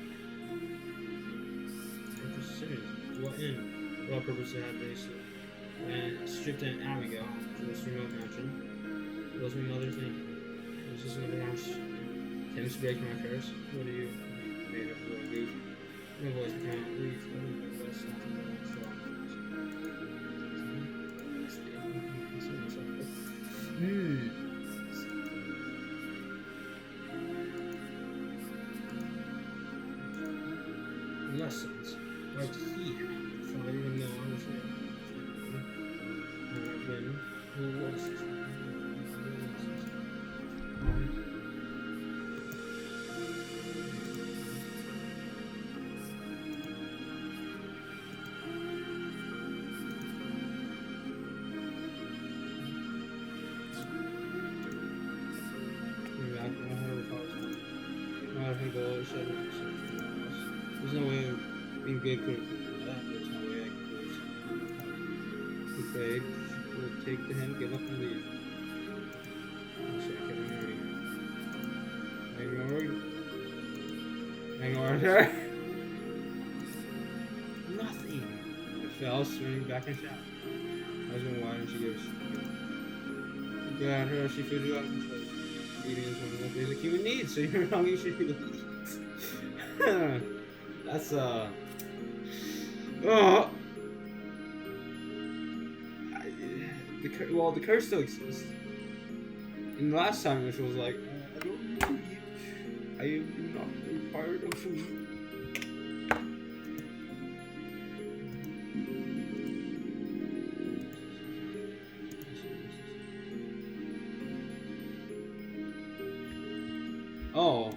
You're just sending. What end? What purpose had they still? And stripped Aunt Abigail to this remote mansion. It was my mother's name. It was just another arms. Attempts to break my curse. What are you? Made up for a goof. My voice became weak. I don't know what's lessons right here. So I didn't know I was there. I've been who was this? There's no way being good could have that. There's no way I could. He prayed. She would take the hint, give up, and leave. So I kept ignoring her. Ignored her. Nothing. I fell, swinging back and shot. I was going, why didn't she give us? Got her, she figured out control. Eating is one of the basic human needs, so you're hungry, you should eat. That's the curse still exists. And the last time, which was like, I don't need you. I am not required of food. Oh.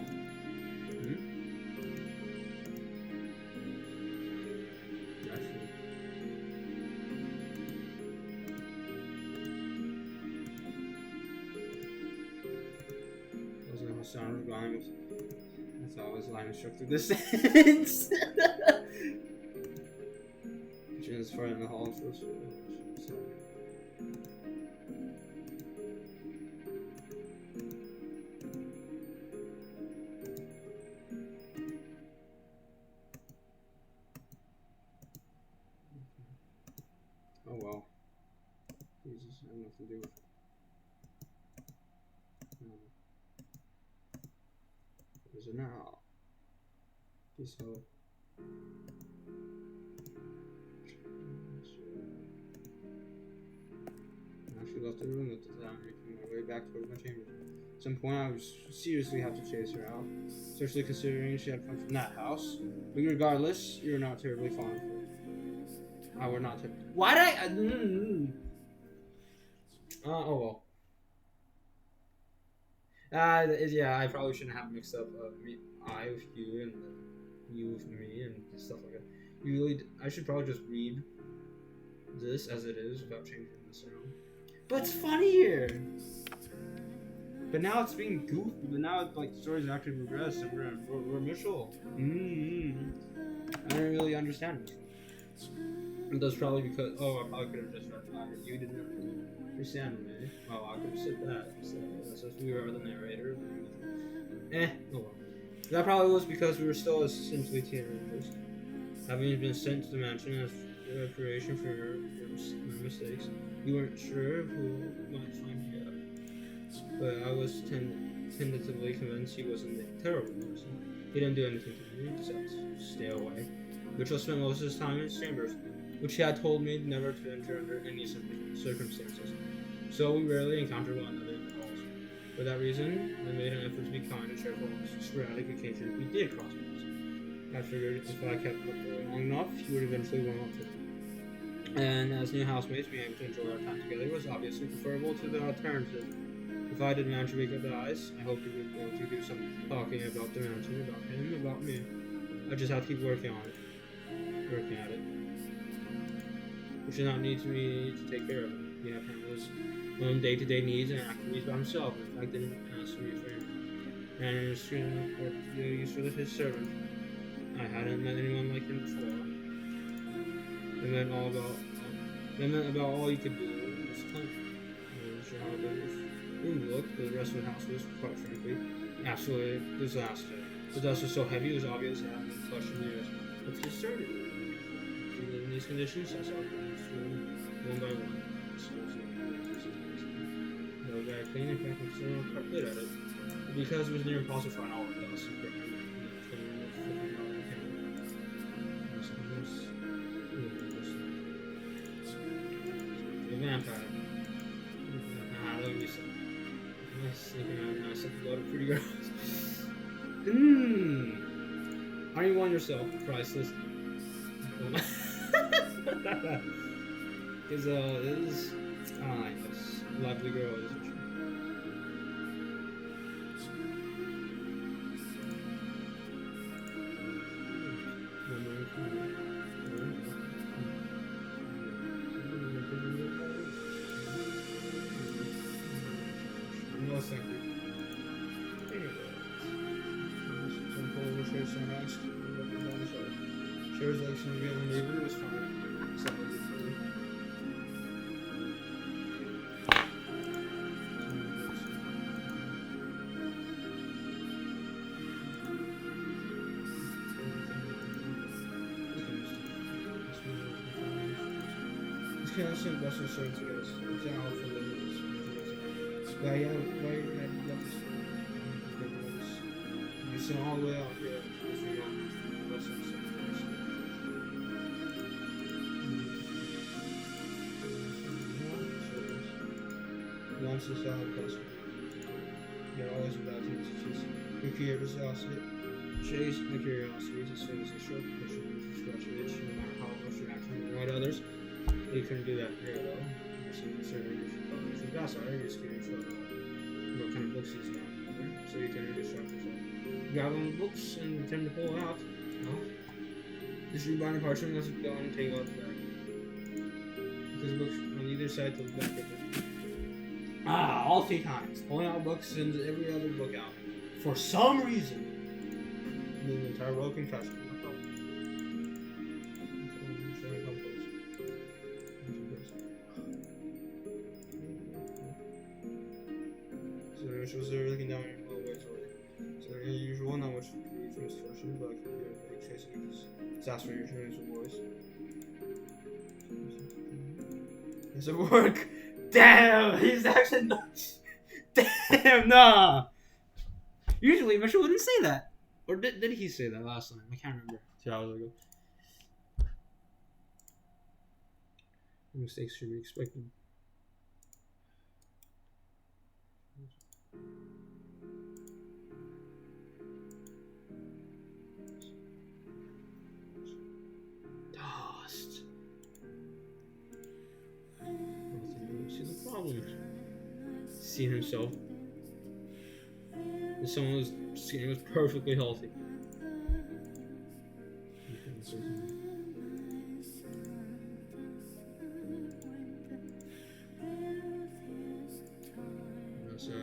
Sound rhymes. That's always line instructor. This sentence. his friend in the hall first. So. Oh well. Jesus, I have nothing to do with it. What is it now? Just so. I actually left the room at the time, making my way back towards my chambers. At some point, I was seriously have to chase her out, especially considering she had come from that house. But regardless, you're not terribly fond of her. I would not. Why did I? Oh well. Yeah, I probably shouldn't have mixed up I with you and you with me and stuff like that. I should probably just read this as it is without changing the sound. But it's funnier. But now it's being goofy. But now it's like the story's actually progressed and we're Mitchell. I don't really understand it. And that's probably because I probably could have just read it. You didn't understand me. Well, I could have said that. So we were the narrator. Oh well. That probably was because we were still essentially teenagers, having been sent to the mansion as reparation for your mistakes. You weren't sure who might find you out, but I was tentatively convinced he wasn't a terrible person. He didn't do anything to me except stay away. Mitchell spent most of his time in his chambers, which he had told me never to enter under any circumstances. So we rarely encountered one another in the halls. For that reason, I made an effort to be kind and cheerful on the sporadic occasions we did cross paths. I figured if I kept up long enough, he would eventually warm up to me. And as new housemates, being able to enjoy our time together was obviously preferable to the alternative. If I did manage to make up the eyes, I hoped we would be able to do some talking about the mansion, about him, about me. I just have to keep working at it. We should not need me to take care of it. He had his own day-to-day needs and activities by himself. In fact, didn't ask me for anything. And in exchange for the use for his servant. I hadn't met anyone like him before. It meant about all you could do was clean. I'm not sure how the room looked, but the rest of the house was, quite frankly, absolutely disaster. The dust was so heavy it was obvious it hadn't been flushed in years. Let's get started. In these conditions, I saw things one by one. They were very clean, in fact, I'm still quite good at it. But because it was near impossible to find all the dust and cleaning the vampire. Let me see. Sneaking out and I set the blood of pretty girls. Aren't you one yourself? Priceless. Because it is yes, lovely girl, isn't she? No, thank you. Shares like some real neighbor was fine. Cancer Russell served to us. It's an alpha levels. Why you had levels? You sent all the way out here. Once a solid person. You're always about to messages. Your curiosity. Chase my curiosity to serve as a short push and to scratch an itch, no matter how much you actually annoyed others. You couldn't do that here though. You're seeing the survey your class are, you're just curious what kind of books he's got. So you can distract yourself. Grab one of the books and pretend to pull it out. Well, just read binding parchment once it's gone and take out the back. Because the books on either side to the back of it. All 3 times. Pulling out books sends every other book out. For some reason. And then the entire row can catch them. information, but I can hear a fake face and just ask for your transfer voice. Does it work? Damn, he's actually not. Damn, nah. Usually Mitchell wouldn't say that. Or did he say that last time? I can't remember. 2 hours ago. Mistakes should be expected. Dust. See the problem. Seeing himself. And someone was seeing him was perfectly healthy.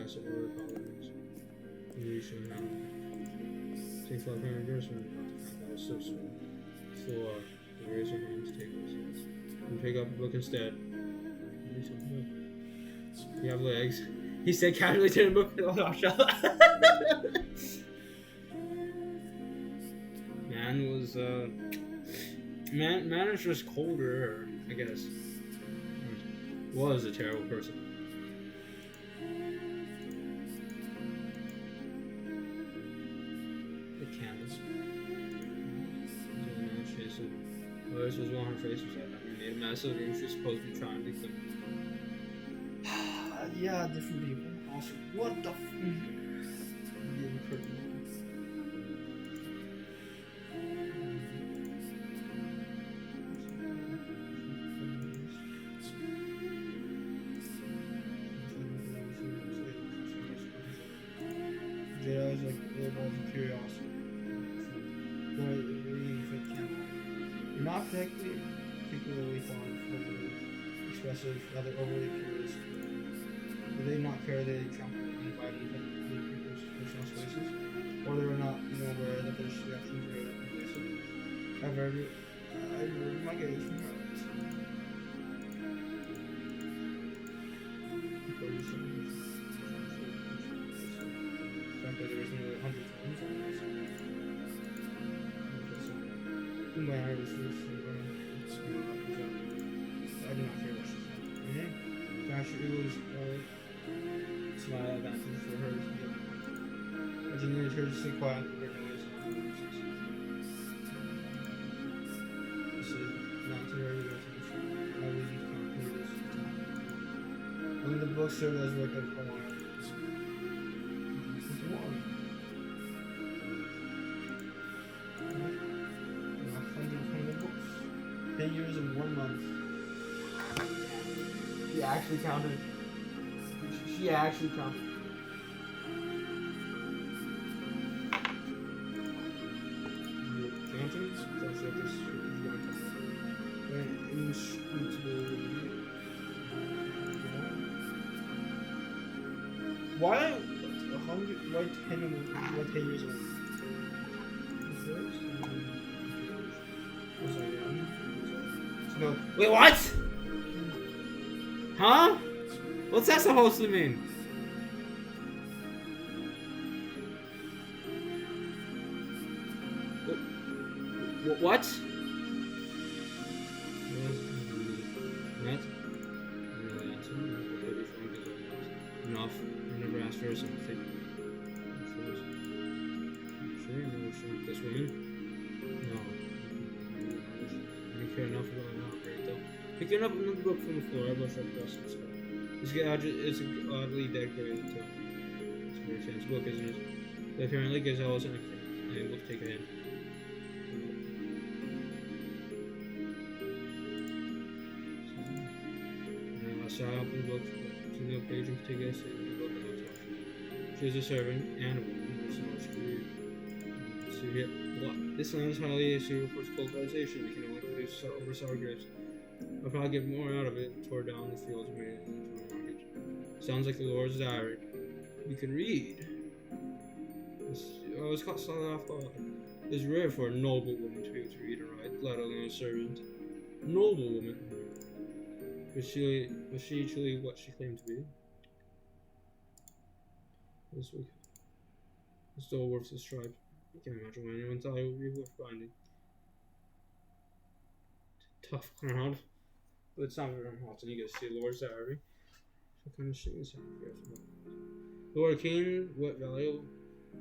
So we're apologies. You should have. Take 500 years from that was so small. 4. Raise your hands, take this. And pick up a book instead. You have legs. He said casually to the book. Oh gosh. Man was man is just colder, I guess. Was a terrible person. The candles. This was one her face was like I made a mess of it and she was supposed to be trying to clean. Yeah, different people. Also, what the f Jedi is like little balls of curiosity. You're not particularly fond of expressive, rather overly curious. Do they not care they jump uninvited into people's personal spaces? Or they were not aware that their reactions were invasive? I've heard my gaze from her eyes. Frankly, there was nearly 100 times on this. My heart is loose I do not care what she said. Gosh, it was smile advantage for her to get. I just needed her to stay quiet with her noise. This is not too early to go to the street. I was just confident this. When the book served as record for one. Years and 1 month. She actually counted. She actually counted. Counting? That's what this is going to be. Inscrutable. Why 100? Why 10 years old? Was I young? No. Wait, what? Huh? What's that supposed to mean? What? Enough. I never asked for something. Sure, you never shot this woman? No. I don't care enough about it. Picking up another book from the floor, I brush up dust and stuff. It's oddly decorated too. It's a very fancy book, isn't it? But apparently Gazelle isn't able to take a hint. I saw I opened the book to the page and take a seat in the book and I'll touch it. She was a servant and a woman who so much to read. So what? This land is highly suitable for its cultivation. It can only produce over sour grapes. I'll probably get more out of it, tore down the fields and made it into a market. Sounds like the Lord's diary. You can read. I was caught started off guard. It's rare for a noble woman to be able to read and write, let alone a servant. Noble woman. Was she truly what she claimed to be? This week. It's still worth the stripe. I can't imagine why anyone thought it would be worth finding. Tough crowd. But it's not very often you get to see Lord Sarah. What kind of shit is happening? Lord King, what value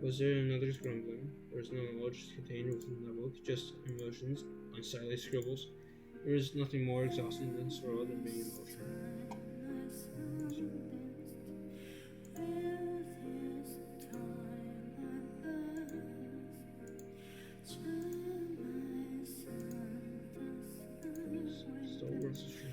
was there in others grumbling? There is no knowledge contained within that book, just emotions, unsightly scribbles. There is nothing more exhausting in this world than being emotional. Still worth a try.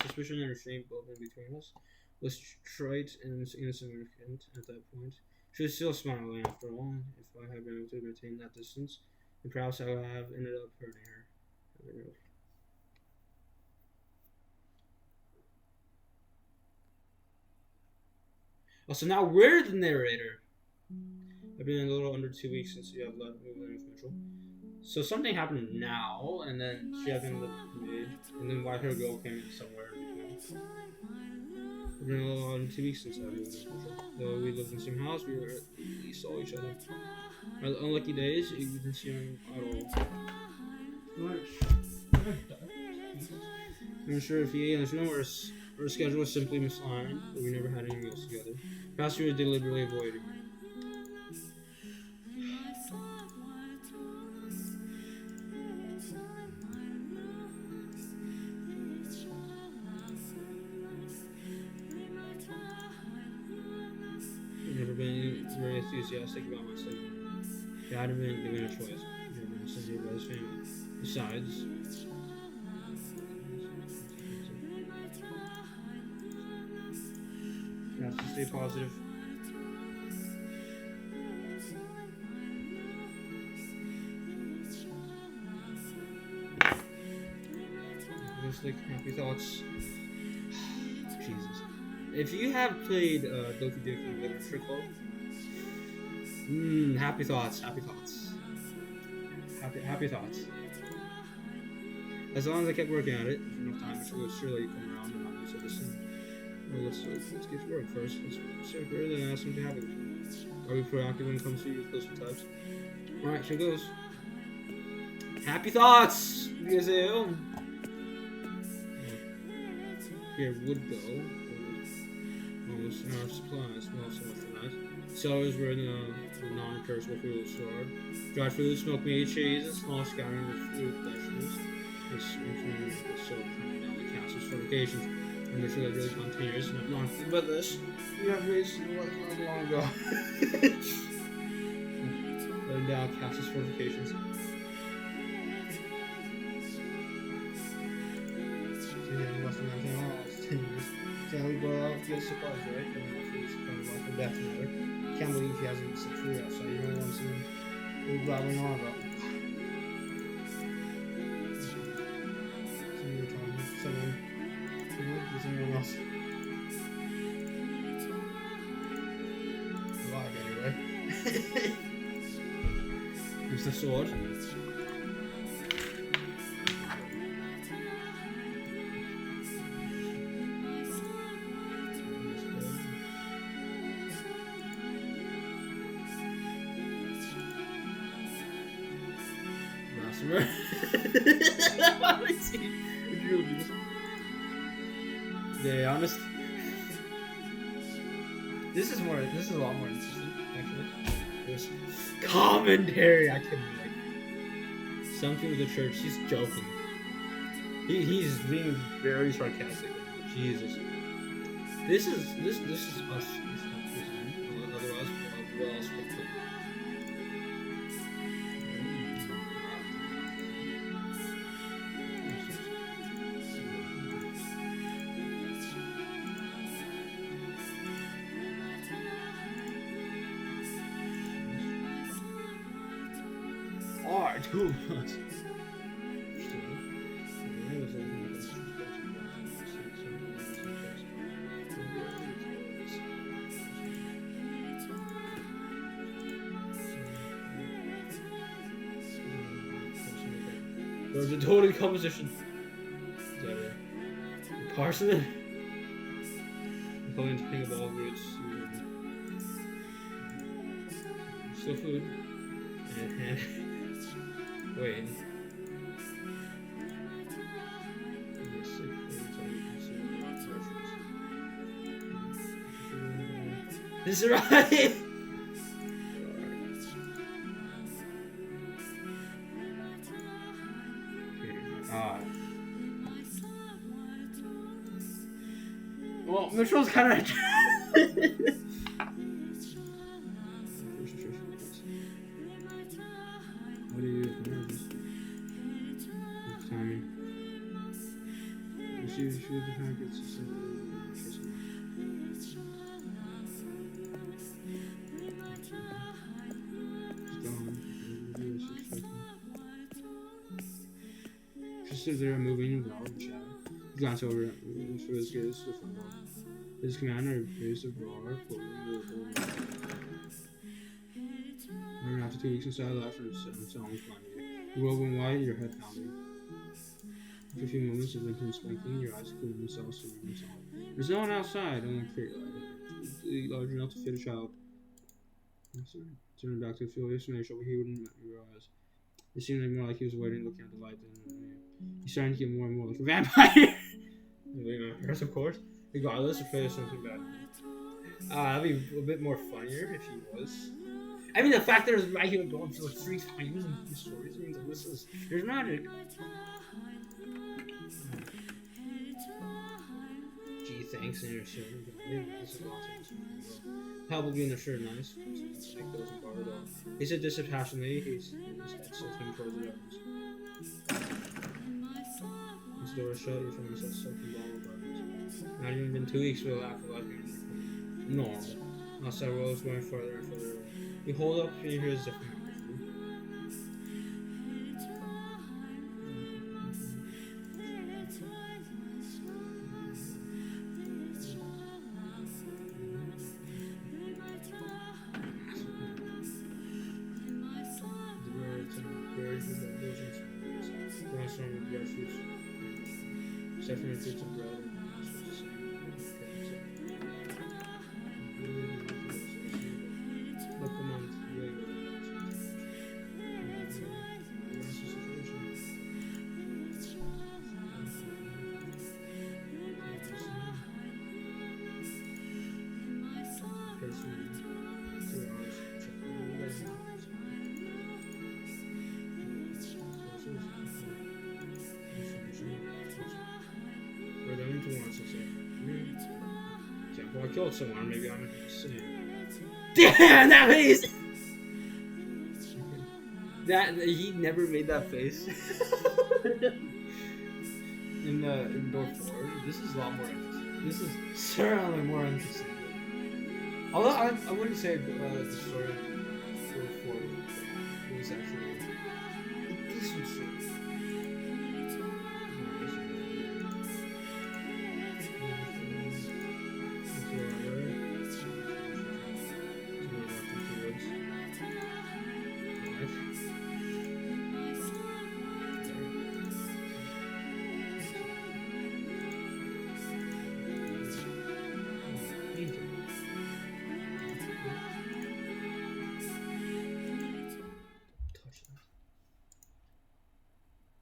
Suspicion and restraint building between us was trite and insignificant at that point. She was still smiling after all. If I had been able to maintain that distance, then perhaps I would have ended up hurting her. Oh, so now we're the narrator. I've been a little under 2 weeks since you have left moving with Mitchell. So something happened now, and then she had been made, and then why her girl came in somewhere in between. It's been a little under 2 weeks since I moved with Mitchell. Though we lived in the same house, we rarely saw each other. Our unlucky days, we didn't see him at all. I'm sure if he was worse, our schedule was simply misaligned, but we never had any meals together. Perhaps we were deliberately avoiding him. I've never been very enthusiastic about my son. He hadn't been given a choice. He had been sent by his family. Besides, you have to stay positive. Just like happy thoughts. Jesus. If you have played Doki Doki Literature Club, happy thoughts, happy thoughts. Happy thoughts. As long as I kept working at it, there's enough time which will surely come around and I'll do so this soon. Well, let's get to work first. Let's start early and ask him to have it. Are we proactive when it comes to your closer types? Alright, here goes. Happy thoughts! You guys say, oh. Here would go. Almost our supplies. Well, so much for that. Cellars were in the non-perishable food store. Dried food, smoked meat, cheese, and small scattering of fruit, vegetables. This included the soap from the castle's fortifications. And this really continues. And if not but this, you have wasted what not long ago. Letting down castle's fortifications. So yeah, less than anything else. 10 years. Can't we go out and get supplies, right? And it's kind of like a death matter. Can't believe he hasn't set free outside. You don't want to see him. What are you blabbering on about? Someone else. Alive anyway. Here's the sword. Yeah, honest. This is a lot more interesting, actually. There's commentary. I couldn't like something with the church. He's joking. He's being very sarcastic. Jesus. This is us. Otherwise, what else would put? Too much. There's a total composition. Is that it? Parsnip? According to think of all roots. Still food. And wait. This is right! Well, Mitchell's kind of. What do you use? Timing. You see the packets. She stood there moving in the shadow. He glanced over into his gaze to the wall. His commander appears to roar, and after 2 weeks inside life from someone's point of view. The world went wide, your head pounding. After a few moments of intense blinking, your eyes cleared themselves to read inside. There's no one outside, only a crate light, large enough to fit a child. Turning back to feel his facial, he wouldn't realize. It seemed like more like he was waiting, looking at the light than he's starting to get more and more like a vampire. Yes, of course. Regardless, if there's something bad. That'd be a bit more funnier if he was. I mean, the fact that there's right here going through like 3 times in the stories means that there's magic. Gee, thanks, and you're sure. This is awesome. Help will be in the shirt, nice. Make those and borrow them. He said dispassionately, his head tilting towards the others. His door is shut, you find yourself stuck in ball of buttons. Not even been 2 weeks for the lack of life being normal. Outside world is going further and further away. You hold up and you hear his different microphone. Stephanie treats of bread and asks what to say. Look, come on, really good. What's the situation? Well, I killed someone, maybe I'm gonna say. Damn, that face! He never made that face. in door 4. This is a lot more interesting. This is certainly more interesting. Although I wouldn't say the story door 4 was actually. This was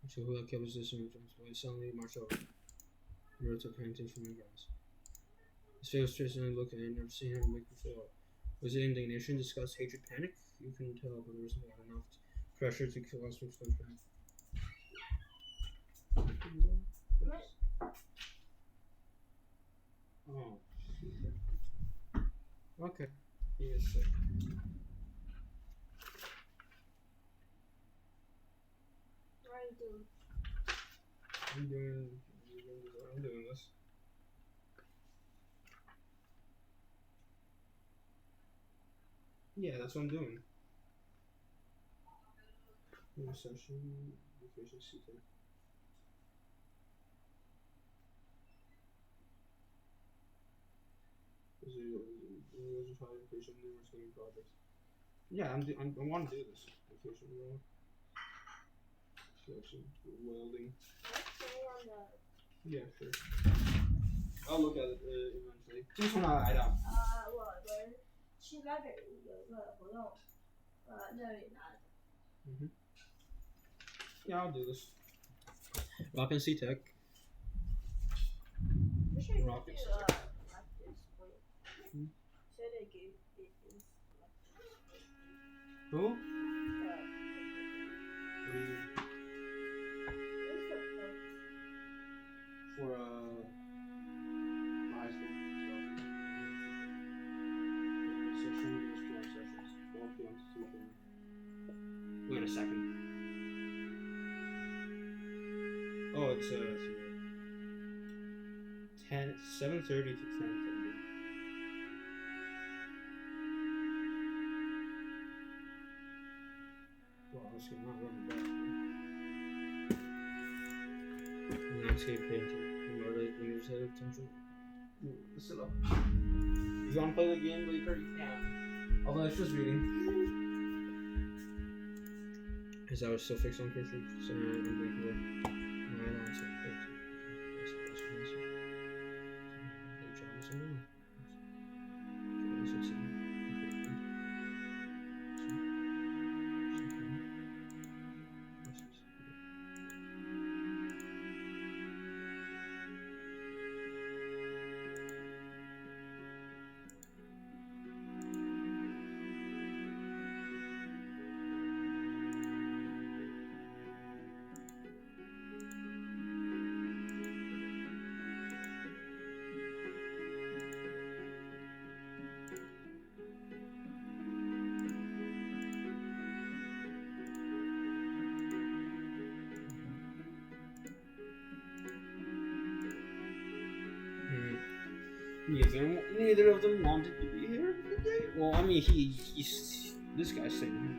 So who that killed was this image but suddenly marched over. He wrote up painting from the grass. His face was twisted and looking, I'd never seen him make before. Was it indignation, disgust, hatred, panic? You couldn't tell, but there was not enough pressure to kill us from such pain. Oh. Okay. He is sick. I'm doing this. Yeah, that's what I'm doing. Session, vacation season. Yeah, I want to do this vacation. actually do welding. What's on the Yeah, sure. I'll look at it eventually. 这是从哪来的？我的去 library 有一个活动，那里拿的。Yeah, I'll do this. Rock and C Tech. 不是有这个 elective split，所以得给 it is Who? What do you mean? what's the post? For high school stuff. Session, there's 2 sessions. 12 p.m. to 2 p.m. Wait a second. Oh, it's 7:30 to 10:30. Wow, that's not running back. Landscape painting. Moderate users have potential. Listen up. If you want to play the game later, you can. Although it's just reading. As I was still fixed on picture, so I'm blinking away. My eyes are fixed. Neither of them wanted to be here today. Well, I mean, he's this guy's saying.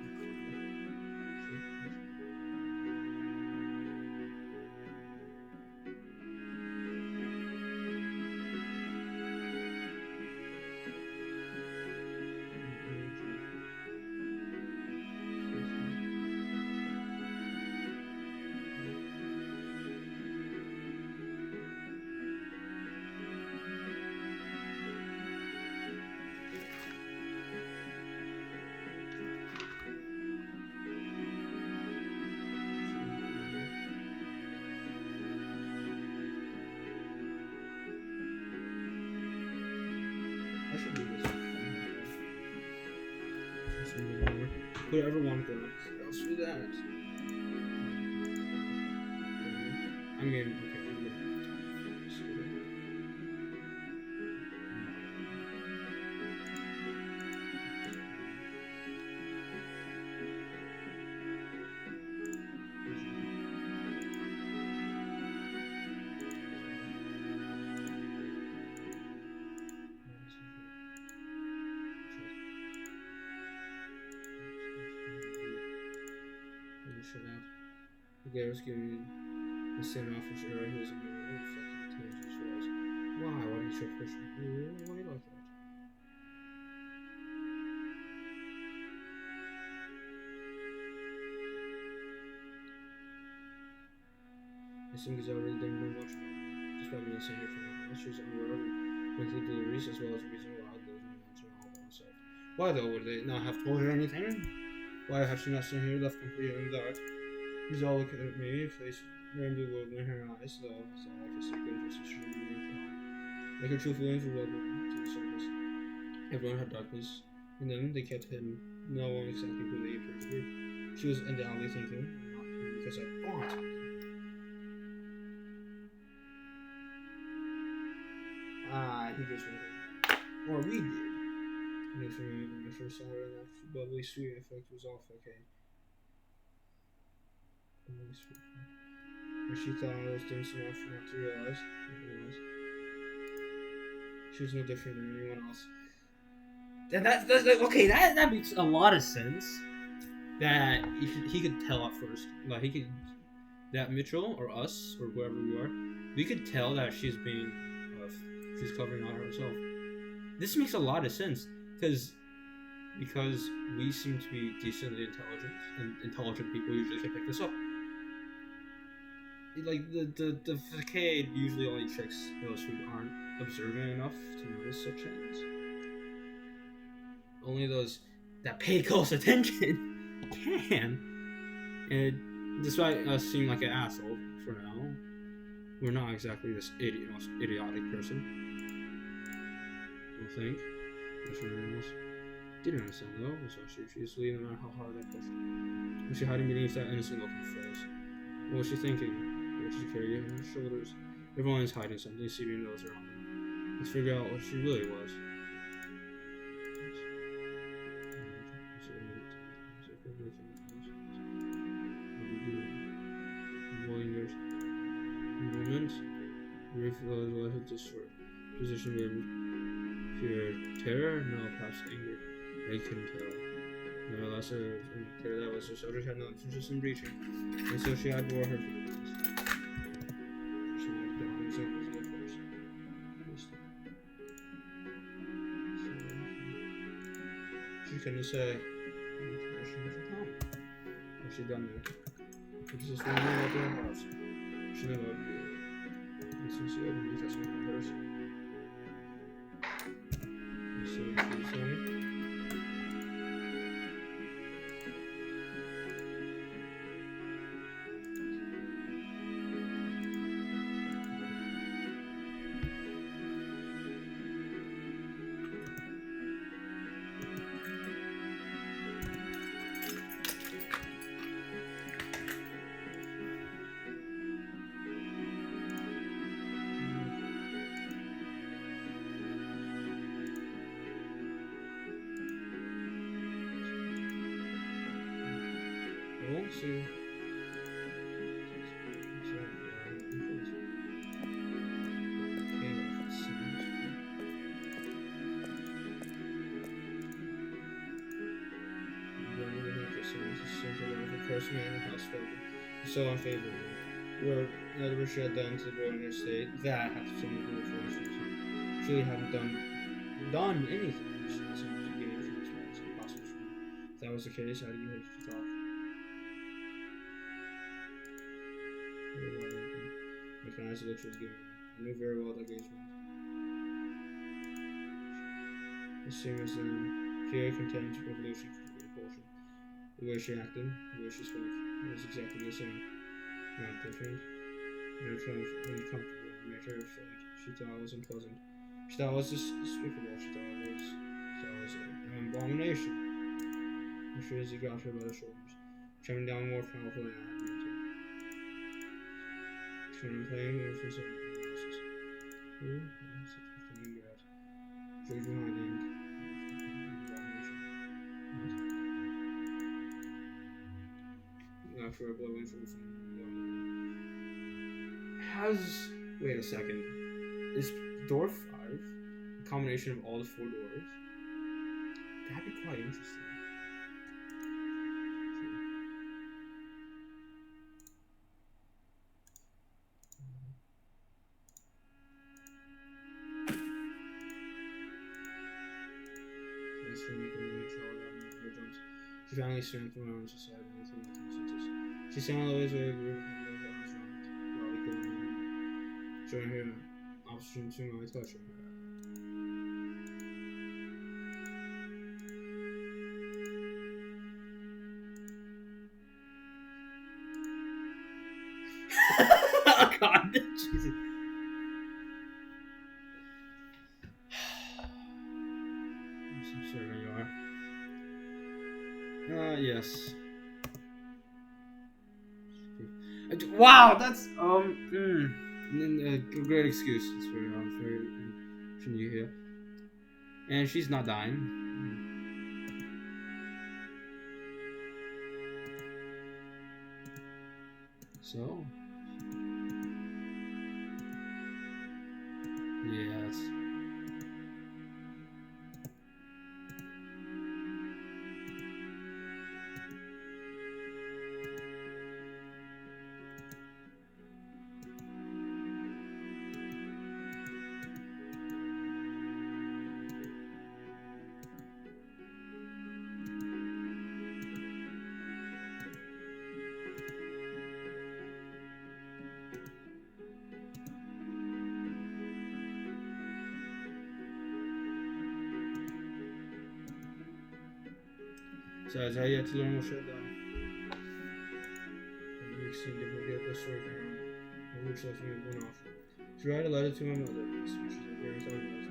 I should do this. Whoever wanted to else do that. I mean, okay. Shut out. The guy was giving the send off his error. He was like, oh, fucking tangents was. Why? Why did you show pushing? Why do you like that? I think he's already didn't know much about me. Despite being sent here from my house, she was unaware of monthly deliveries as well as the reason why those amounts are all by myself. Why though? Would they not have told her anything? Why have she not seen here left completely in the dark? He's all looking at me, face very bewildered in her eyes, though, so I can see interest in she like her true feelings were welcome to the surface. Everyone had darkness in them, they kept hidden. No one exactly believed her to be. She was undoubtedly thinking, not here because I bought. He just went in. Or we did. And if when I first saw her, that bubbly sweet effect was off, okay. But she thought I was doing enough not to realize it was. She was no different than anyone else. That's like, okay, that makes a lot of sense. That he could tell at first. Like, he could. That Mitchell, or us, or whoever we are, we could tell that she's being. She's covering all herself. This makes a lot of sense. Because we seem to be decently intelligent, and intelligent people usually can pick this up. like the facade usually only tricks those who aren't observant enough to notice such things. Only those that pay close attention can. And despite us seeming like an asshole for now, we're not exactly this most idiotic person. I don't think. Didn't understand though, so she was leaving no matter how hard I pushed. Was she hiding beneath that innocent look of face? What was she thinking? What did she carry on her shoulders? Everyone is hiding something, deceiving those around them. Let's figure out what she really was. Moment, brief was a short position maybe pure terror, no, perhaps anger. I couldn't tell. Nevertheless, clear that was her soldiers had no interest in breaching, and so she had wore her fingerprints. She walked down and so was the force. She couldn't say. What's she done there? It's just one thing out there house. She never would be. And since she opened me, that's one person. And so she was saying. See. So unfavorable. Where neither she had done to the boy in her state, that had to something to do with force. She hadn't done anything. She had something to gain from his parents. Impossible for me. If that was the case, how do you have to talk? I recognized the look she was giving me. I knew very well that gaze meant. The same as fear, contempt, revolution, repulsion. The way she acted, the way she spoke, it was exactly the same. Not different. Uncomfortable. It made her afraid. She thought it was unpleasant. She thought it was despicable. She thought it was an abomination. I'm sure as he grabbed her by the shoulders, trembling down more powerfully than I had meant to. Turning playing with his own analysis. Who? Such a thing that. Drove behind him. After a blowing from has. Wait a second. Is door 5 a combination of all the 4 doors? That'd be quite interesting. She finally strengthened her arms aside and threw my senses. She sang all the way to the room and her arms round, while we could showing her option to my touch her. Oh God, Jesus. I'm sure you are. Yes. Wow, that's a great excuse. It's very from you here. And she's not dying. So yes. Besides, I yet to learn what should have done. The week seemed to forget the story for him. The which left me went off. To write a letter to my mother, which is a very thousand.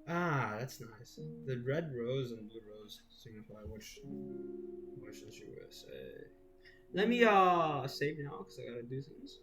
Ah, that's nice. The red rose and blue rose signify which emotions you would say. Let me save now because I gotta do things.